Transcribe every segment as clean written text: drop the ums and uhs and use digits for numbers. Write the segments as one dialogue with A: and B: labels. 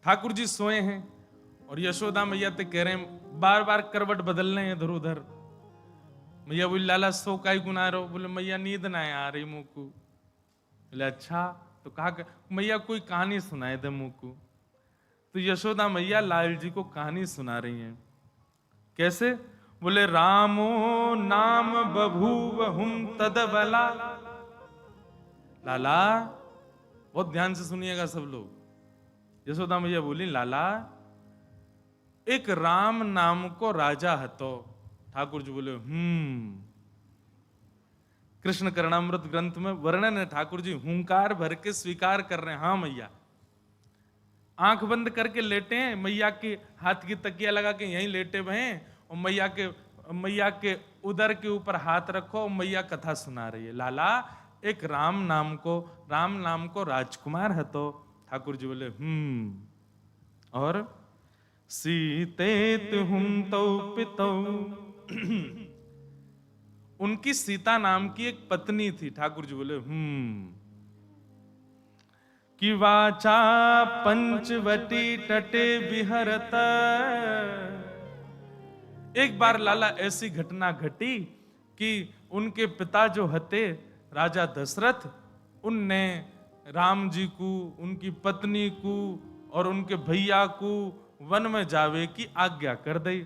A: ठाकुर जी सोए हैं और यशोदा मैया ते कह रहे हैं, बार बार करवट बदल रहे हैं इधर उधर। मैया बोली लाला सो काई गुना रहो? बोले मैया नींद ना आ रही मुँह को। बोले अच्छा तो कहा मैया कोई कहानी सुनाए दे मुँह को। तो यशोदा मैया लाल जी को कहानी सुना रही हैं। कैसे? बोले रामो नाम बभूव हुम तदबला। लाला बहुत ध्यान से सुनिएगा सब लोग। यशोदा मैया बोली लाला एक राम नाम को राजा हतो। ठाकुर जी बोले कृष्ण करणामृत ग्रंथ में वर्णन है, ठाकुर जी हुंकार भर के स्वीकार कर रहे हैं, हाँ मैया। आंख बंद करके लेटे हैं, मैया के हाथ की तकिया लगा के यहीं लेटे हुए हैं और मैया के उदर के ऊपर हाथ रखो और मैया कथा सुना रही है। लाला एक राम नाम को राजकुमार है। तो ठाकुर जी बोले और सीतेत हुम तौ पितौ। उनकी सीता नाम की एक पत्नी थी। ठाकुर जी बोले कि वाचा पंचवटी तटे विहरत। एक बार लाला ऐसी घटना घटी कि उनके पिता जो हते राजा दशरथ, उनने राम जी को, उनकी पत्नी को और उनके भैया को वन में जावे की आज्ञा कर दी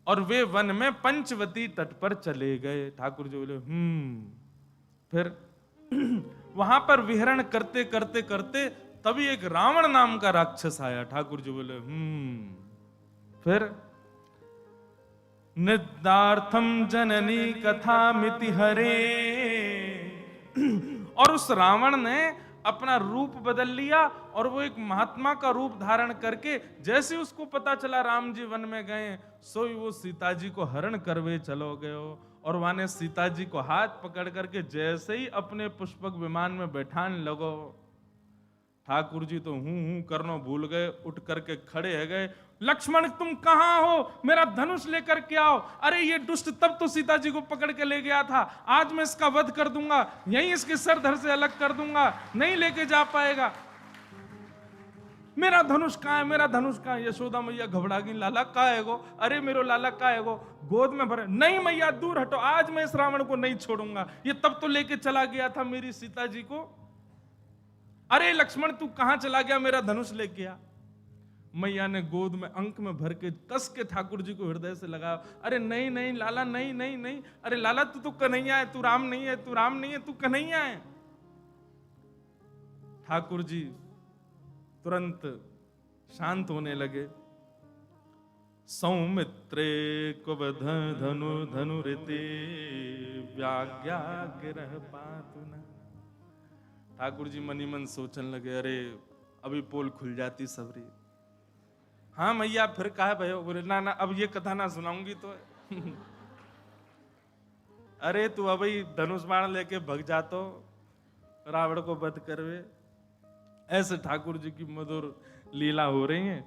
A: और वे वन में पंचवती तट पर चले गए। ठाकुर जी बोले फिर वहां पर विहरण करते करते करते तभी एक रावण नाम का राक्षस आया। ठाकुर जी बोले फिर निदार्थम जननी कथा मिति हरे। और उस रावण ने अपना रूप बदल लिया और वो एक महात्मा का रूप धारण करके जैसे उसको पता चला राम जी वन में गए, सोई वो सीता जी को हरण करवे चलो गयो। और वाने सीता जी को हाथ पकड़ करके जैसे ही अपने पुष्पक विमान में बैठान लगो, ठाकुर जी तो हूं करनो भूल गए, उठ करके खड़े है गए। लक्ष्मण तुम कहां हो? मेरा धनुष लेकर के आओ। अरे ये दुष्ट तब तो सीता जी को पकड़ के ले गया था, आज मैं इसका वध कर दूंगा, यहीं इसके सर धड़ से अलग कर दूंगा, नहीं लेके जा पाएगा। मेरा धनुष कहाँ है? मेरा धनुष कहाँ है? यशोदा मैया घबरा गई, लाला कहाँ है गो? अरे मेरो लाला कहाँ है गो? गोद में भरे। नहीं मैया दूर हटो, आज मैं इस रावण को नहीं छोड़ूंगा, ये तब तो लेके चला गया था मेरी सीता जी को। अरे लक्ष्मण तू कहां चला गया? मेरा धनुष ले गया। मैया ने गोद में अंक में भर के कस के ठाकुर जी को हृदय से लगाया। अरे नहीं नहीं लाला, नहीं नहीं नहीं, अरे लाला तू तो कन्हैया है, तू राम नहीं है, तू राम नहीं है, तू कन्हैया है। ठाकुर जी तुरंत शांत होने लगे। सौमित्रे को धनु धनुरिते व्याज्ञा गिरह पातुना। ठाकुर जी मनी मन सोचने लगे, अरे अभी पोल खुल जाती सबरी। हाँ मैया फिर कहा भयो? बोले ना ना अब ये कथा ना सुनाऊंगी तो। अरे तू अभी धनुष बाण लेके भग जातो, रावण को वध करवे। ऐसे ठाकुर जी की मधुर लीला हो रही है,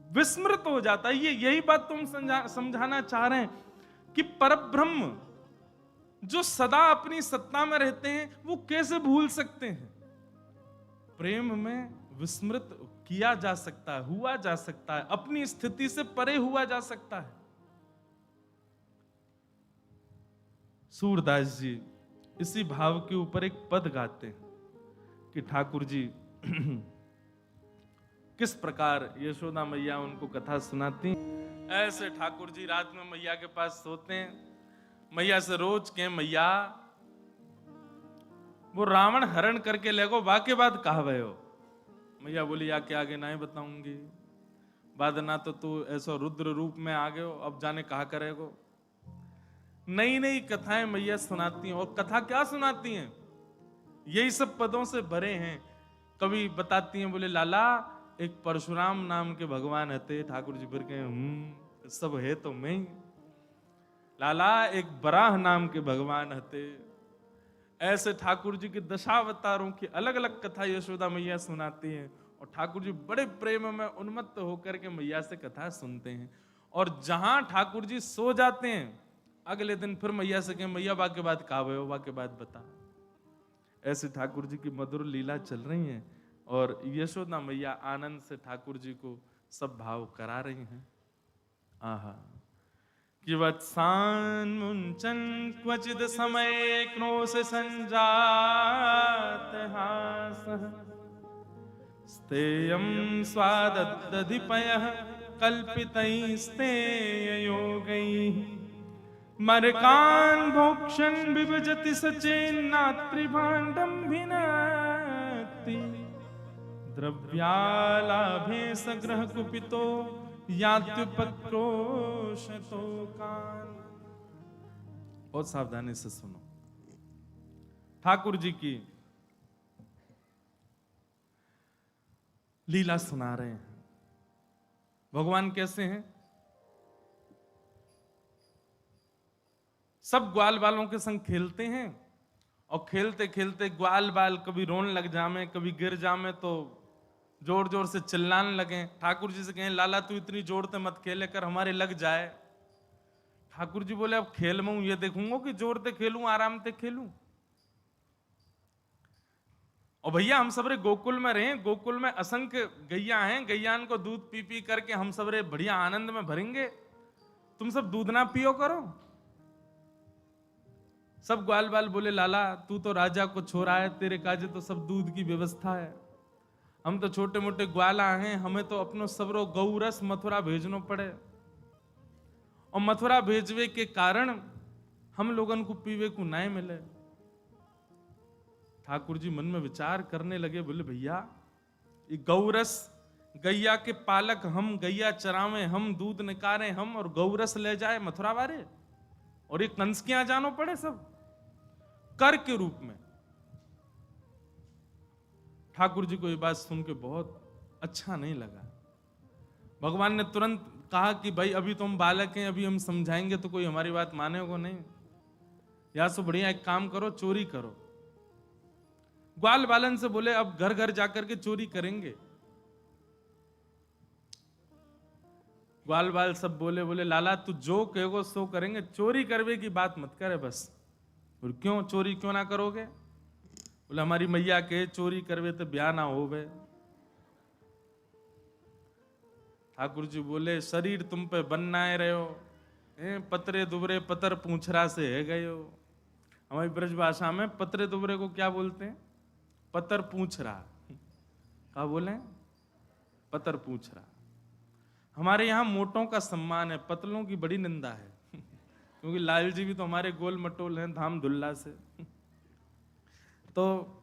A: विस्मृत हो जाता है। ये यही बात तुम समझाना चाह रहे हैं कि परब्रह्म जो सदा अपनी सत्ता में रहते हैं वो कैसे भूल सकते हैं? प्रेम में विस्मृत किया जा सकता है, हुआ जा सकता है, अपनी स्थिति से परे हुआ जा सकता है। सूरदास जी इसी भाव के ऊपर एक पद गाते हैं कि ठाकुर जी किस प्रकार यशोदा मैया उनको कथा सुनाती। ऐसे ठाकुर जी रात में मैया के पास सोते हैं। मैया से रोज के मैया वो रावण हरण करके ले गो, वाके बाद कहा भय हो? मैया बोली आके आगे ना ही बताऊंगी, बाद ना तो तू ऐसा रुद्र रूप में आ गए हो, अब जाने कहा करेगो। नई नई कथाएं मैया सुनाती हैं। और कथा क्या सुनाती हैं? यही सब पदों से भरे हैं। कभी बताती हैं, बोले लाला एक परशुराम नाम के भगवान हते। ठाकुर जी फिर कहे सब है तो मैं। लाला एक बराह नाम के भगवान हते। ऐसे ठाकुर जी के दशावतारों की अलग अलग कथा यशोदा मैया सुनाती हैं। और ठाकुर जी बड़े प्रेम में उन्मत्त होकर के मैया से कथा सुनते हैं। और जहां ठाकुर जी सो जाते हैं, अगले दिन फिर मैया से कहें मैया वाक्य बात कहा हो, वाक्य बात बता। ऐसे ठाकुर जी की मधुर लीला चल रही है। और यशोदा मैया आनंद से ठाकुर जी को सब भाव करा रही हैं। आहा कि वत्सान मुंचन क्वचिद समय क्रोश संजात हास स्तेयं स्वादधिपयः कल्पितैस्तेययोगैः मरकान् भोक्षन् विभजति सचेन्नात्रिभाण्डं भिनत्ति द्रव्यालाभे सग्रह कुपितो यात्युपक्रोशतो कान। बहुत सावधानी से सुनो, ठाकुर जी की लीला सुना रहे हैं। भगवान कैसे हैं? सब ग्वाल बालों के संग खेलते हैं और खेलते खेलते ग्वाल बाल कभी रोने लग जामे, कभी गिर जामे तो जोर जोर से चिल्लाने लगे। ठाकुर जी से कहें लाला तू इतनी जोर से मत खेले कर, हमारे लग जाए। ठाकुर जी बोले अब खेल में ये देखूंगा कि जोर से खेलूं आराम से खेलूं। और भैया हम सबरे गोकुल में रहे, गोकुल में असंख्य गैया हैं, गैयान को दूध पी पी करके हम सबरे बढ़िया आनंद में भरेंगे। तुम सब दूध ना पियो करो। सब ग्वाल बाल बोले लाला तू तो राजा को छोरा है, तेरे काजे तो सब दूध की व्यवस्था है, हम तो छोटे मोटे ग्वाला हैं, हमें तो अपनो सबरो गौरस मथुरा भेजनो पड़े। और मथुरा भेजवे के कारण हम लोगन को पीवे को नहीं मिले। ठाकुर जी मन में विचार करने लगे, बोले भैया ये गौरस गैया के पालक हम, गैया चरावे हम, दूध निकारे हम और गौरस ले जाए मथुरा वाले, और ये कंस के यहां जानो पड़े सब कर के रूप में। ठाकुर जी को ये बात सुन के बहुत अच्छा नहीं लगा। भगवान ने तुरंत कहा कि भाई अभी तो हम बालक हैं, अभी हम समझाएंगे तो कोई हमारी बात मानेगा नहीं, या सो बढ़िया एक काम करो चोरी करो। ग्वाल बालन से बोले अब घर घर जाकर के चोरी करेंगे। ग्वाल बाल सब बोले बोले लाला तू जो कहोगे सो करेंगे, चोरी करवे की बात मत करे बस। और क्यों चोरी क्यों ना करोगे? बोले हमारी मैया के चोरी करवे तो ब्याह ना होवे। ठाकुर जी बोले शरीर तुम पे बनना है रहे हो, पतरे दुबरे पतर पूछरा से है गए हो। हमारी ब्रज भाषा में पतरे दुबरे को क्या बोलते हैं? पतर पूछरा। क्या बोले? पतर पूछरा। हमारे यहाँ मोटों का सम्मान है, पतलों की बड़ी निंदा है, क्योंकि लाल जी भी तो हमारे गोल मटोल हैं धाम धुल्ला से। तो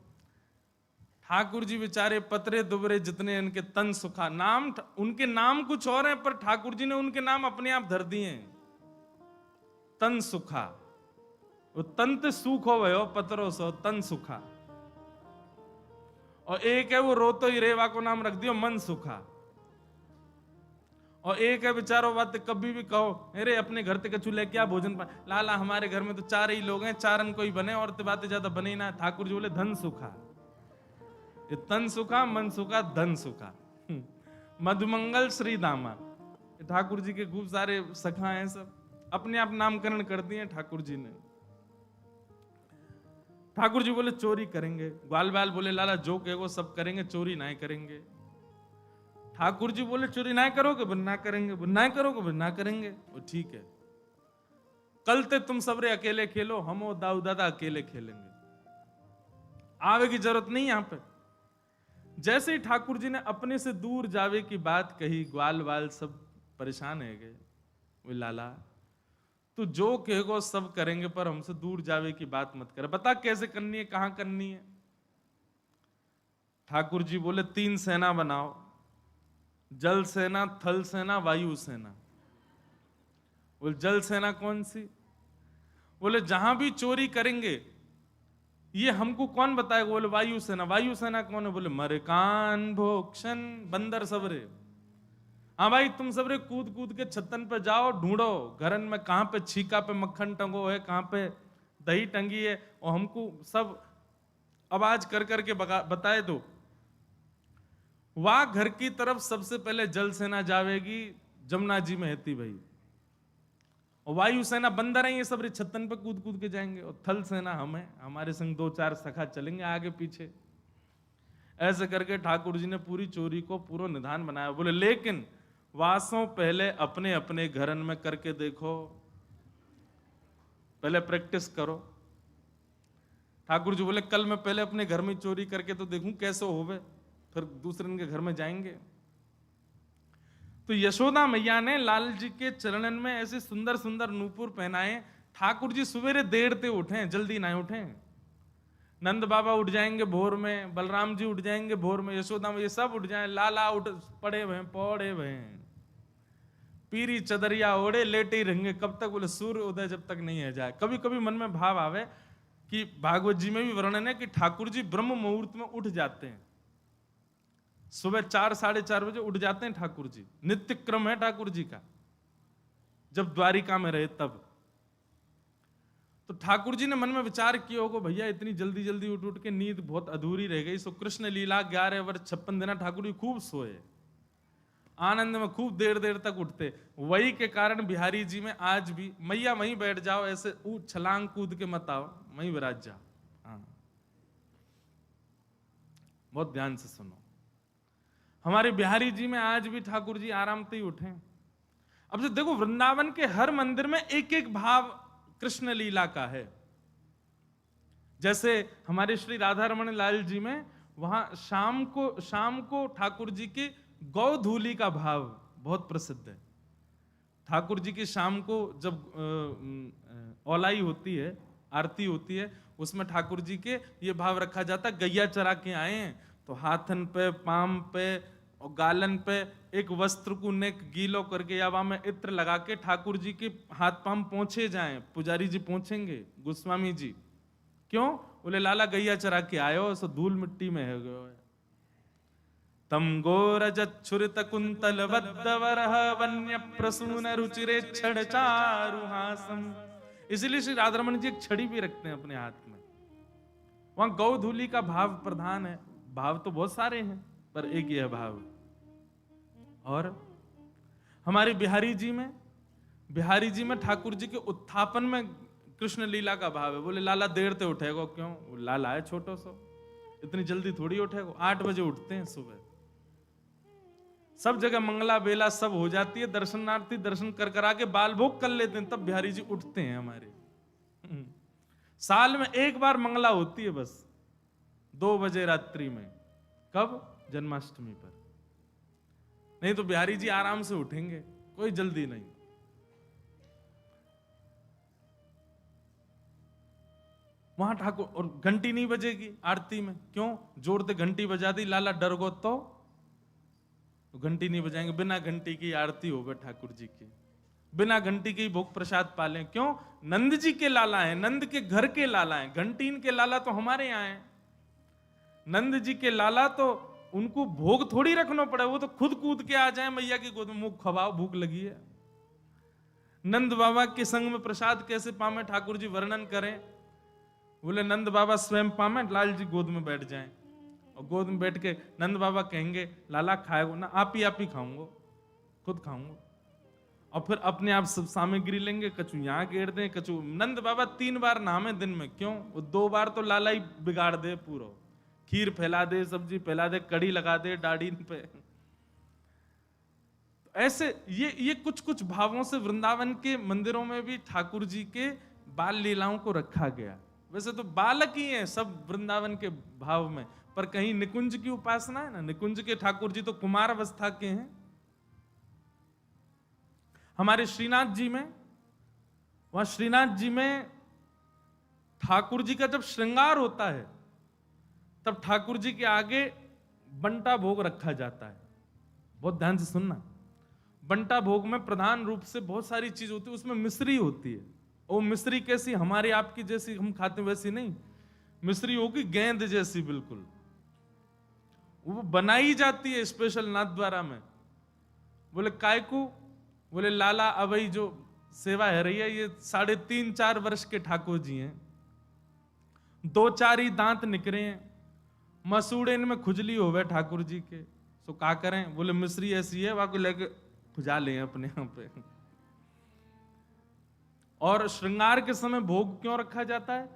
A: ठाकुर जी बेचारे पतरे दुबरे जितने इनके तन सुखा, नाम उनके नाम कुछ और हैं पर ठाकुर जी ने उनके नाम अपने आप धर दिए हैं। तन सुखा, वो तंत सुख हो गयो पतरो सो तन सुखा। और एक है वो रोतो ही रेवा को नाम रख दियो मन सुखा। और एक है बेचारो बात कभी भी कहो अरे अपने घर ते कछु ले क्या भोजन पा लाला हमारे घर में तो चार ही लोग हैं, चारन कोई बने और ते बातें ज्यादा बने ना। ठाकुर जी बोले धन सुखा, ये तन सुखा मन सुखा धन सुखा। मधुमंगल श्री दामा, ठाकुर जी के खूब सारे सखा हैं, सब अपने आप नामकरण कर दिए ठाकुर जी ने। ठाकुर जी बोले चोरी करेंगे। ग्वाल बाल बोले लाला जो कहो सब करेंगे, चोरी नहीं करेंगे। ठाकुर जी बोले चोरी ना करोगे बोले ना करेंगे, बोले ना करोगे बोले ना करेंगे। वो ठीक है, कल ते तुम सबरे अकेले खेलो, हम और दाऊ दादा अकेले खेलेंगे, आवे की जरूरत नहीं यहां पे। जैसे ही ठाकुर जी ने अपने से दूर जावे की बात कही, ग्वाल बाल सब परेशान है गए। वो लाला तू जो कहेगो सब करेंगे पर हमसे दूर जावे की बात मत कर, बता कैसे करनी है, कहां करनी है। ठाकुर जी बोले 3 सेना बनाओ, जल सेना, थल सेना, वायु सेना। बोले जल सेना कौन सी? बोले जहां भी चोरी करेंगे ये हमको कौन बताएगा? बोले वायु सेना। वायु सेना कौन है? बोले मरकान भोक्षण बंदर सबरे। हाँ भाई तुम सबरे कूद कूद के छतन पे जाओ, ढूंढो घरन में कहां पे छीका पे मक्खन टंगो है, कहां पे दही टंगी है, और हमको सब आवाज कर करके बताए दो। वहां घर की तरफ सबसे पहले जल सेना जावेगी, जमुना जी में हेती भाई। और वायु सेना बंदर है, ये सब छतन पे कूद कूद के जाएंगे। और थल सेना हम है, हमारे संग 2-4 सखा चलेंगे आगे पीछे। ऐसे करके ठाकुर जी ने पूरी चोरी को पूरा निधान बनाया। बोले लेकिन वासों पहले अपने अपने घरन में करके देखो, पहले प्रैक्टिस करो। ठाकुर जी बोले कल मैं पहले अपने घर में चोरी करके तो देखूं कैसे होवे, फिर दूसरे के घर में जाएंगे। तो यशोदा मैया ने लाल जी के चरणन में ऐसे सुंदर सुंदर नूपुर पहनाए। ठाकुर जी सवेरे देर ते उठे, जल्दी ना उठे। नंद बाबा उठ जाएंगे भोर में, बलराम जी उठ जाएंगे भोर में, यशोदा मैया सब उठ जाए, लाला उठ पड़े हुए पौड़े हुए, पीरी चदरिया ओढ़े लेटे ही रहेंगे। कब तक? बोले सूर्य उदय जब तक नहीं है जाए। कभी कभी मन में भाव आवे कि भागवत जी में भी वर्णन है कि ठाकुर जी ब्रह्म मुहूर्त में उठ जाते हैं, सुबह 4 साढ़े 4 बजे उठ जाते हैं ठाकुर जी। नित्य क्रम है ठाकुर जी का, जब द्वारिका में रहे तब। तो ठाकुर जी ने मन में विचार किया होगा भैया इतनी जल्दी जल्दी उठ उठ के नींद बहुत अधूरी रह गई। सो कृष्ण लीला 11 वर्ष 56 दिन ठाकुर जी खूब सोए, आनंद में खूब देर देर तक उठते। वही के कारण बिहारी जी में आज भी मैया वहीं बैठ जाओ, ऐसे छलांग कूद के मत आओ, वहीं विराज जाओ। हाँ, बहुत ध्यान से सुनो। हमारे बिहारी जी में आज भी ठाकुर जी आराम से ही उठे। अब से देखो वृंदावन के हर मंदिर में एक एक भाव कृष्ण लीला का है। जैसे हमारे श्री राधा रमण लाल जी में वहां शाम को ठाकुर जी की गौधूली का भाव बहुत प्रसिद्ध है। ठाकुर जी की शाम को जब औलाई होती है, आरती होती है, उसमें ठाकुर जी के ये भाव रखा जाता है, गैया चरा के आए हैं तो हाथन पे, पाम पे और गालन पे एक वस्त्र को नेक गीलो करके या वहां में इत्र लगा के ठाकुर जी के हाथ पाम पोंछे जाएं। पुजारी जी पोंछेंगे, गोस्वामी जी। क्यों? बोले लाला गैया चरा के आयो, सो धूल मिट्टी में है गयो। तम गोरजच्छुरित कुंतल वद्दवरह वन्य प्रसून रुचिरे छड़ चारुहासम। इसलिए श्री राधारमण जी एक छड़ी भी रखते हैं अपने हाथ में। वहां गौधूली का भाव प्रधान है। भाव तो बहुत सारे हैं पर एक यह भाव। और हमारे बिहारी जी में ठाकुर जी के उत्थापन में कृष्ण लीला का भाव है। बोले लाला देर से उठेगा क्यों? लाला है छोटो सो, इतनी जल्दी थोड़ी उठेगा। 8 बजे उठते हैं सुबह, सब जगह मंगला बेला सब हो जाती है, दर्शनार्थी दर्शन कर करा के बाल भोग कर लेते हैं, तब बिहारी जी उठते हैं हमारे। साल में एक बार मंगला होती है बस, 2 बजे रात्रि में। कब? जन्माष्टमी पर। नहीं तो बिहारी जी आराम से उठेंगे, कोई जल्दी नहीं। वहां ठाकुर, और घंटी नहीं बजेगी आरती में। क्यों? जोर से घंटी बजा दी, लाला डर गो तो घंटी नहीं बजाएंगे। बिना घंटी की आरती होवे ठाकुर जी की, बिना घंटी के भोग प्रसाद पालें। क्यों? नंद जी के लाला हैं, नंद के घर के लाला हैं। घंटीन के लाला तो हमारे यहाँ हैं। नंद जी के लाला तो उनको भोग थोड़ी रखना पड़े, वो तो खुद कूद के आ जाए मैया की गोद में, मुख खवाओ भूख लगी है। नंद बाबा के संग में प्रसाद कैसे पावे ठाकुर जी वर्णन करें। बोले नंद बाबा स्वयं पावे, लाल जी गोद में बैठ जाएं, और गोद में बैठ के नंद बाबा कहेंगे लाला खाएगो ना? आप ही खाऊंगो, खुद खाऊंगो। और फिर अपने आप सब सामग्री लेंगे, कछु यहाँ गेर दें, कछु। नंद बाबा 3 बार नहामे दिन में। क्यों? वो 2 बार तो लाला ही बिगाड़ दे पूरा, खीर फैला दे, सब्जी फैला दे, कड़ी लगा दे डाड़ी पे। तो ऐसे ये कुछ कुछ भावों से वृंदावन के मंदिरों में भी ठाकुर जी के बाल लीलाओं को रखा गया। वैसे तो बालक ही हैं सब वृंदावन के भाव में, पर कहीं निकुंज की उपासना है ना, निकुंज के ठाकुर जी तो कुमार अवस्था के हैं। हमारे श्रीनाथ जी में, वहां श्रीनाथ जी में ठाकुर जी का जब श्रृंगार होता है तब ठाकुर जी के आगे बंटा भोग रखा जाता है। बहुत ध्यान से सुनना। बंटा भोग में प्रधान रूप से बहुत सारी चीज होती है, उसमें मिश्री होती है। वो मिश्री कैसी? हमारे आपकी जैसी हम खाते वैसी नहीं, मिश्री होगी गेंद जैसी बिल्कुल। वो बनाई जाती है स्पेशल नाथ द्वारा में। बोले काय को? बोले लाला अबई जो सेवा है रही है, ये 3.5-4 वर्ष के ठाकुर जी हैं, 2-4 ही दांत निकरे हैं, मसूड़े में खुजली हो गए ठाकुर जी के। सो क्या करें? बोले मिश्री ऐसी है, वहां को लेके खुजा लें अपने यहाँ पे। और श्रृंगार के समय भोग क्यों रखा जाता है?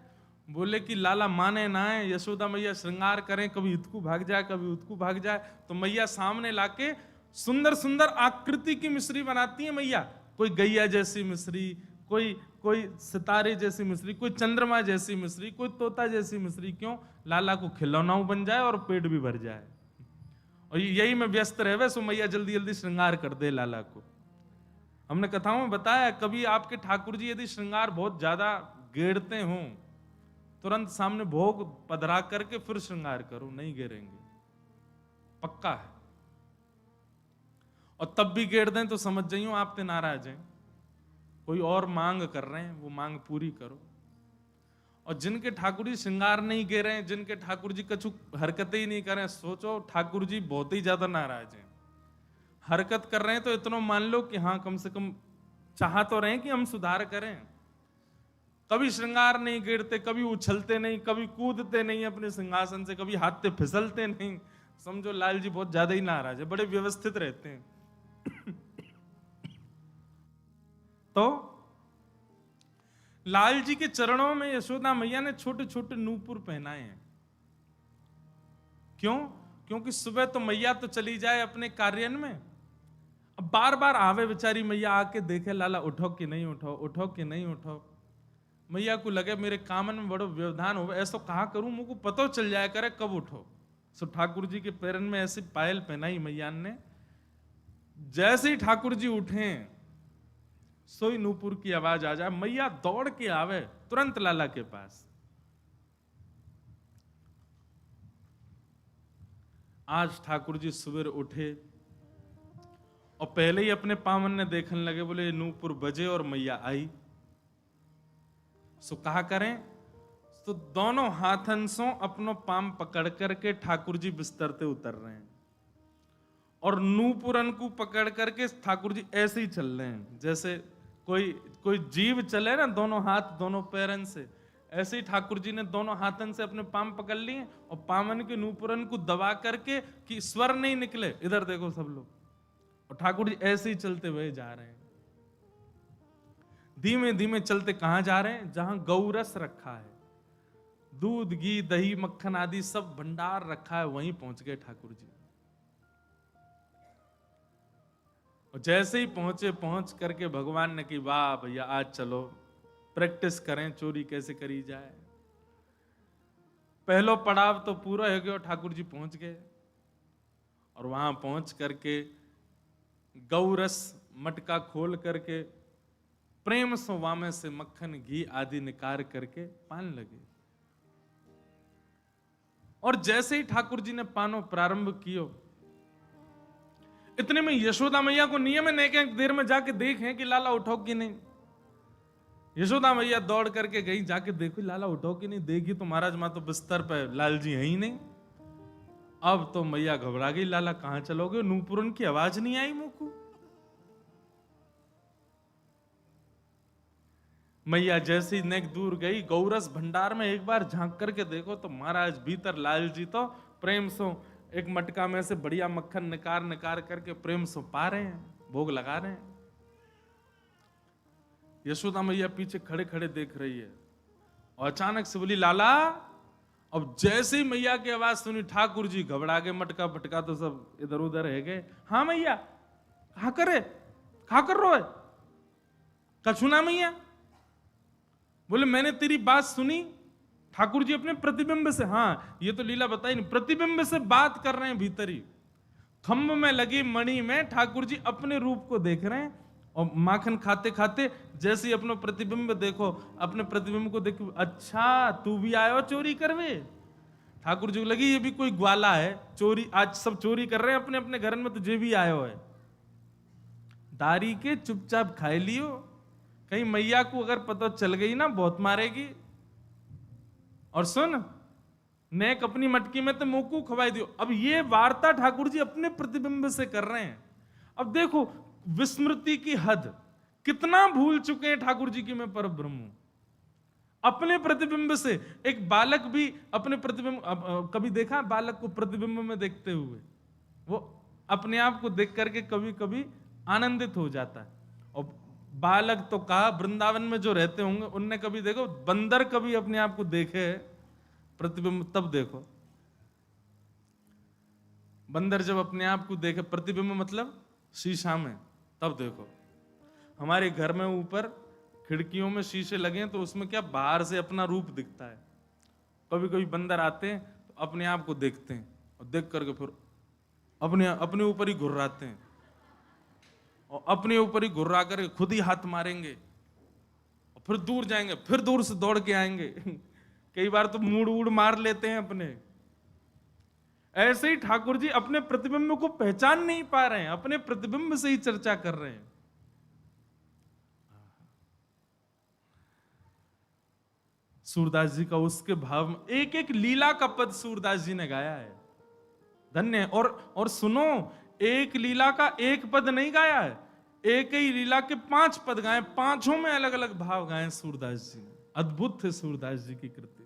A: बोले कि लाला माने ना है, यशोदा मैया श्रृंगार करें, कभी इतकू भाग जाए कभी उतकू भाग जाए, तो मैया सामने लाके सुंदर सुंदर आकृति की मिश्री बनाती है मैया। कोई गैया जैसी मिश्री, कोई कोई सितारे जैसी मिश्री, कोई चंद्रमा जैसी मिश्री, कोई तोता जैसी मिश्री। क्यों? लाला को खिलौना बन जाए और पेट भी भर जाए। और यही में व्यस्त रहे सो मैया जल्दी जल्दी श्रृंगार कर दे लाला को। हमने कथाओं में बताया, कभी आपके ठाकुर जी यदि श्रृंगार बहुत ज्यादा गेड़ते हों, तुरंत सामने भोग पधरा करके फिर श्रृंगार करो, नहीं गिरेंगे, पक्का है। और तब भी गेड़ दें तो समझ जाइयो आप ते नाराज हैं, कोई और मांग कर रहे हैं, वो मांग पूरी करो। और जिनके ठाकुर जी श्रृंगार नहीं गे रहे हैं, जिनके ठाकुर जी कछु हरकतें ही नहीं कर रहे हैं, सोचो ठाकुर जी बहुत ही ज्यादा नाराज हैं। हरकत कर रहे हैं तो इतना मान लो कि हाँ कम से कम चाह तो रहे हैं कि हम सुधार करें। कभी श्रृंगार नहीं गिरते, कभी उछलते नहीं, कभी कूदते नहीं अपने सिंहासन से, कभी हाथ से फिसलते नहीं, समझो लाल जी बहुत ज्यादा ही नाराज है, बड़े व्यवस्थित रहते हैं। तो लाल जी के चरणों में यशोदा मैया ने छोटे छोटे नूपुर पहनाए हैं। क्यों? क्योंकि सुबह तो मैया तो चली जाए अपने कार्य में, अब बार बार आवे बेचारी मैया, आके देखे लाला उठो कि नहीं उठो, उठो कि नहीं उठो। मैया को लगे मेरे कामन में बड़ो व्यवधान हो, ऐसा कहा करूं मुझको पता चल जाया करे कब उठो। सो ठाकुर जी के पैरन में ऐसी पायल पहनाई मैया ने, जैसे ही ठाकुर जी उठे सोई नूपुर की आवाज आ जाए, मैया दौड़ के आवे तुरंत लाला के पास। आज ठाकुर जी सुबह उठे और पहले ही अपने पावन ने देखने लगे, बोले नूपुर बजे और मैया आई। सो कहा करें, तो दोनों हाथन से अपनो पाम पकड़ करके ठाकुर जी बिस्तर से उतर रहे हैं और नूपुरन को पकड़ करके ठाकुर जी ऐसे ही चल रहे हैं जैसे कोई जीव चले ना, दोनों हाथ दोनों पैरन से, ऐसे ही ठाकुर जी ने दोनों हाथन से अपने पाम पकड़ लिए और पामन के नूपुरन को दबा करके कि स्वर नहीं निकले, इधर देखो सब लोग, और ठाकुर जी ऐसे ही चलते हुए जा रहे हैं। धीमे धीमे चलते कहां जा रहे हैं? जहां गौरस रखा है, दूध घी दही मक्खन आदि सब भंडार रखा है, वहीं पहुंच गए ठाकुर जी। और जैसे ही पहुंचे, पहुंच करके भगवान ने कि वाह भैया आज चलो प्रैक्टिस करें चोरी कैसे करी जाए। पहलो पड़ाव तो पूरा हो गया, ठाकुर जी पहुंच गए और वहां पहुंच करके गौरस मटका खोल करके प्रेम से वामे से मक्खन घी आदि निकाल करके पान लगे। और जैसे ही ठाकुर जी ने पानो प्रारंभ कियो, इतने में यशोदा मैया को नियम है कि देर में जाके देखें कि लाला उठो कि नहीं। यशोदा मैया दौड़ करके गई, जाके देखो लाला उठो कि नहीं। देखी तो महाराज मां तो बिस्तर पे लाल जी है ही नहीं। अब तो मैया घबरा गई, लाला कहां चलोगे? नूपुरन की आवाज नहीं आई मुंह को। मैया जैसी नेक दूर गई, गौरस भंडार में एक बार झांक करके देखो तो महाराज भीतर लाल जी तो प्रेम से एक मटका में से बढ़िया मक्खन निकार करके प्रेम से पा रहे हैं, भोग लगा रहे हैं। यशोदा मैया पीछे खड़े खड़े देख रही है और अचानक से बोली लाला। अब जैसे ही मैया की आवाज सुनी ठाकुर जी घबरा गए, मटका फटका तो सब इधर उधर रह गए। हाँ मैया कहा कर रो है? कछु ना मैया। बोले मैंने तेरी बात सुनी। ठाकुर जी अपने प्रतिबिंब से, हाँ ये तो लीला बताई नहीं, प्रतिबिंब से बात कर रहे हैं भीतरी। खम्भ में लगी मणि में ठाकुर जी अपने रूप को देख रहे हैं और माखन खाते खाते जैसे ही अपना प्रतिबिंब देखो, अपने प्रतिबिंब को देखो, अच्छा तू भी आयो चोरी करवे। ठाकुर जी को लगी ये भी कोई ग्वाला है, चोरी आज सब चोरी कर रहे हैं अपने अपने घर में, तो जे भी आयो है। दारी के चुपचाप खाए लियो, कहीं मैया को अगर पता चल गई ना बहुत मारेगी। और सुन नेक अपनी मटकी में तो मोकू खवाई दियो। अब ये वार्ता ठाकुर जी अपने प्रतिबिंब से कर रहे हैं। अब देखो विस्मृति की हद, कितना भूल चुके हैं ठाकुर जी की मैं पर ब्रह्म। अपने प्रतिबिंब से एक बालक भी अपने प्रतिबिंब, कभी देखा बालक को प्रतिबिंब में देखते हुए? वो अपने आप को देख करके कभी कभी आनंदित हो जाता है। और बालक तो कहा, वृंदावन में जो रहते होंगे उनने कभी देखो, बंदर कभी अपने आप को देखे प्रतिबिंब, तब देखो। बंदर जब अपने आप को देखे प्रतिबिंब मतलब शीशा में, तब देखो। हमारे घर में ऊपर खिड़कियों में शीशे लगे हैं, तो उसमें क्या बाहर से अपना रूप दिखता है। कभी कभी बंदर आते हैं तो अपने आप को देखते हैं और देख करके फिर अपने ऊपर ही घुर्राते हैं, और अपने ऊपर ही घुर्रा करके खुद ही हाथ मारेंगे और फिर दूर जाएंगे, फिर दूर से दौड़ के आएंगे। कई बार तो मूड वूड मार लेते हैं अपने। ऐसे ही ठाकुर जी अपने प्रतिबिंब को पहचान नहीं पा रहे हैं, अपने प्रतिबिंब से ही चर्चा कर रहे हैं। सूरदास जी का उसके भाव में एक एक लीला का पद सूरदास जी ने गाया है, धन्य है। और सुनो, एक लीला का एक पद नहीं गाया है, एक ही लीला के 5 पद गाए, 5 में अलग अलग भाव गाए सूरदास जी ने। अद्भुत थे सूरदास जी की कृति।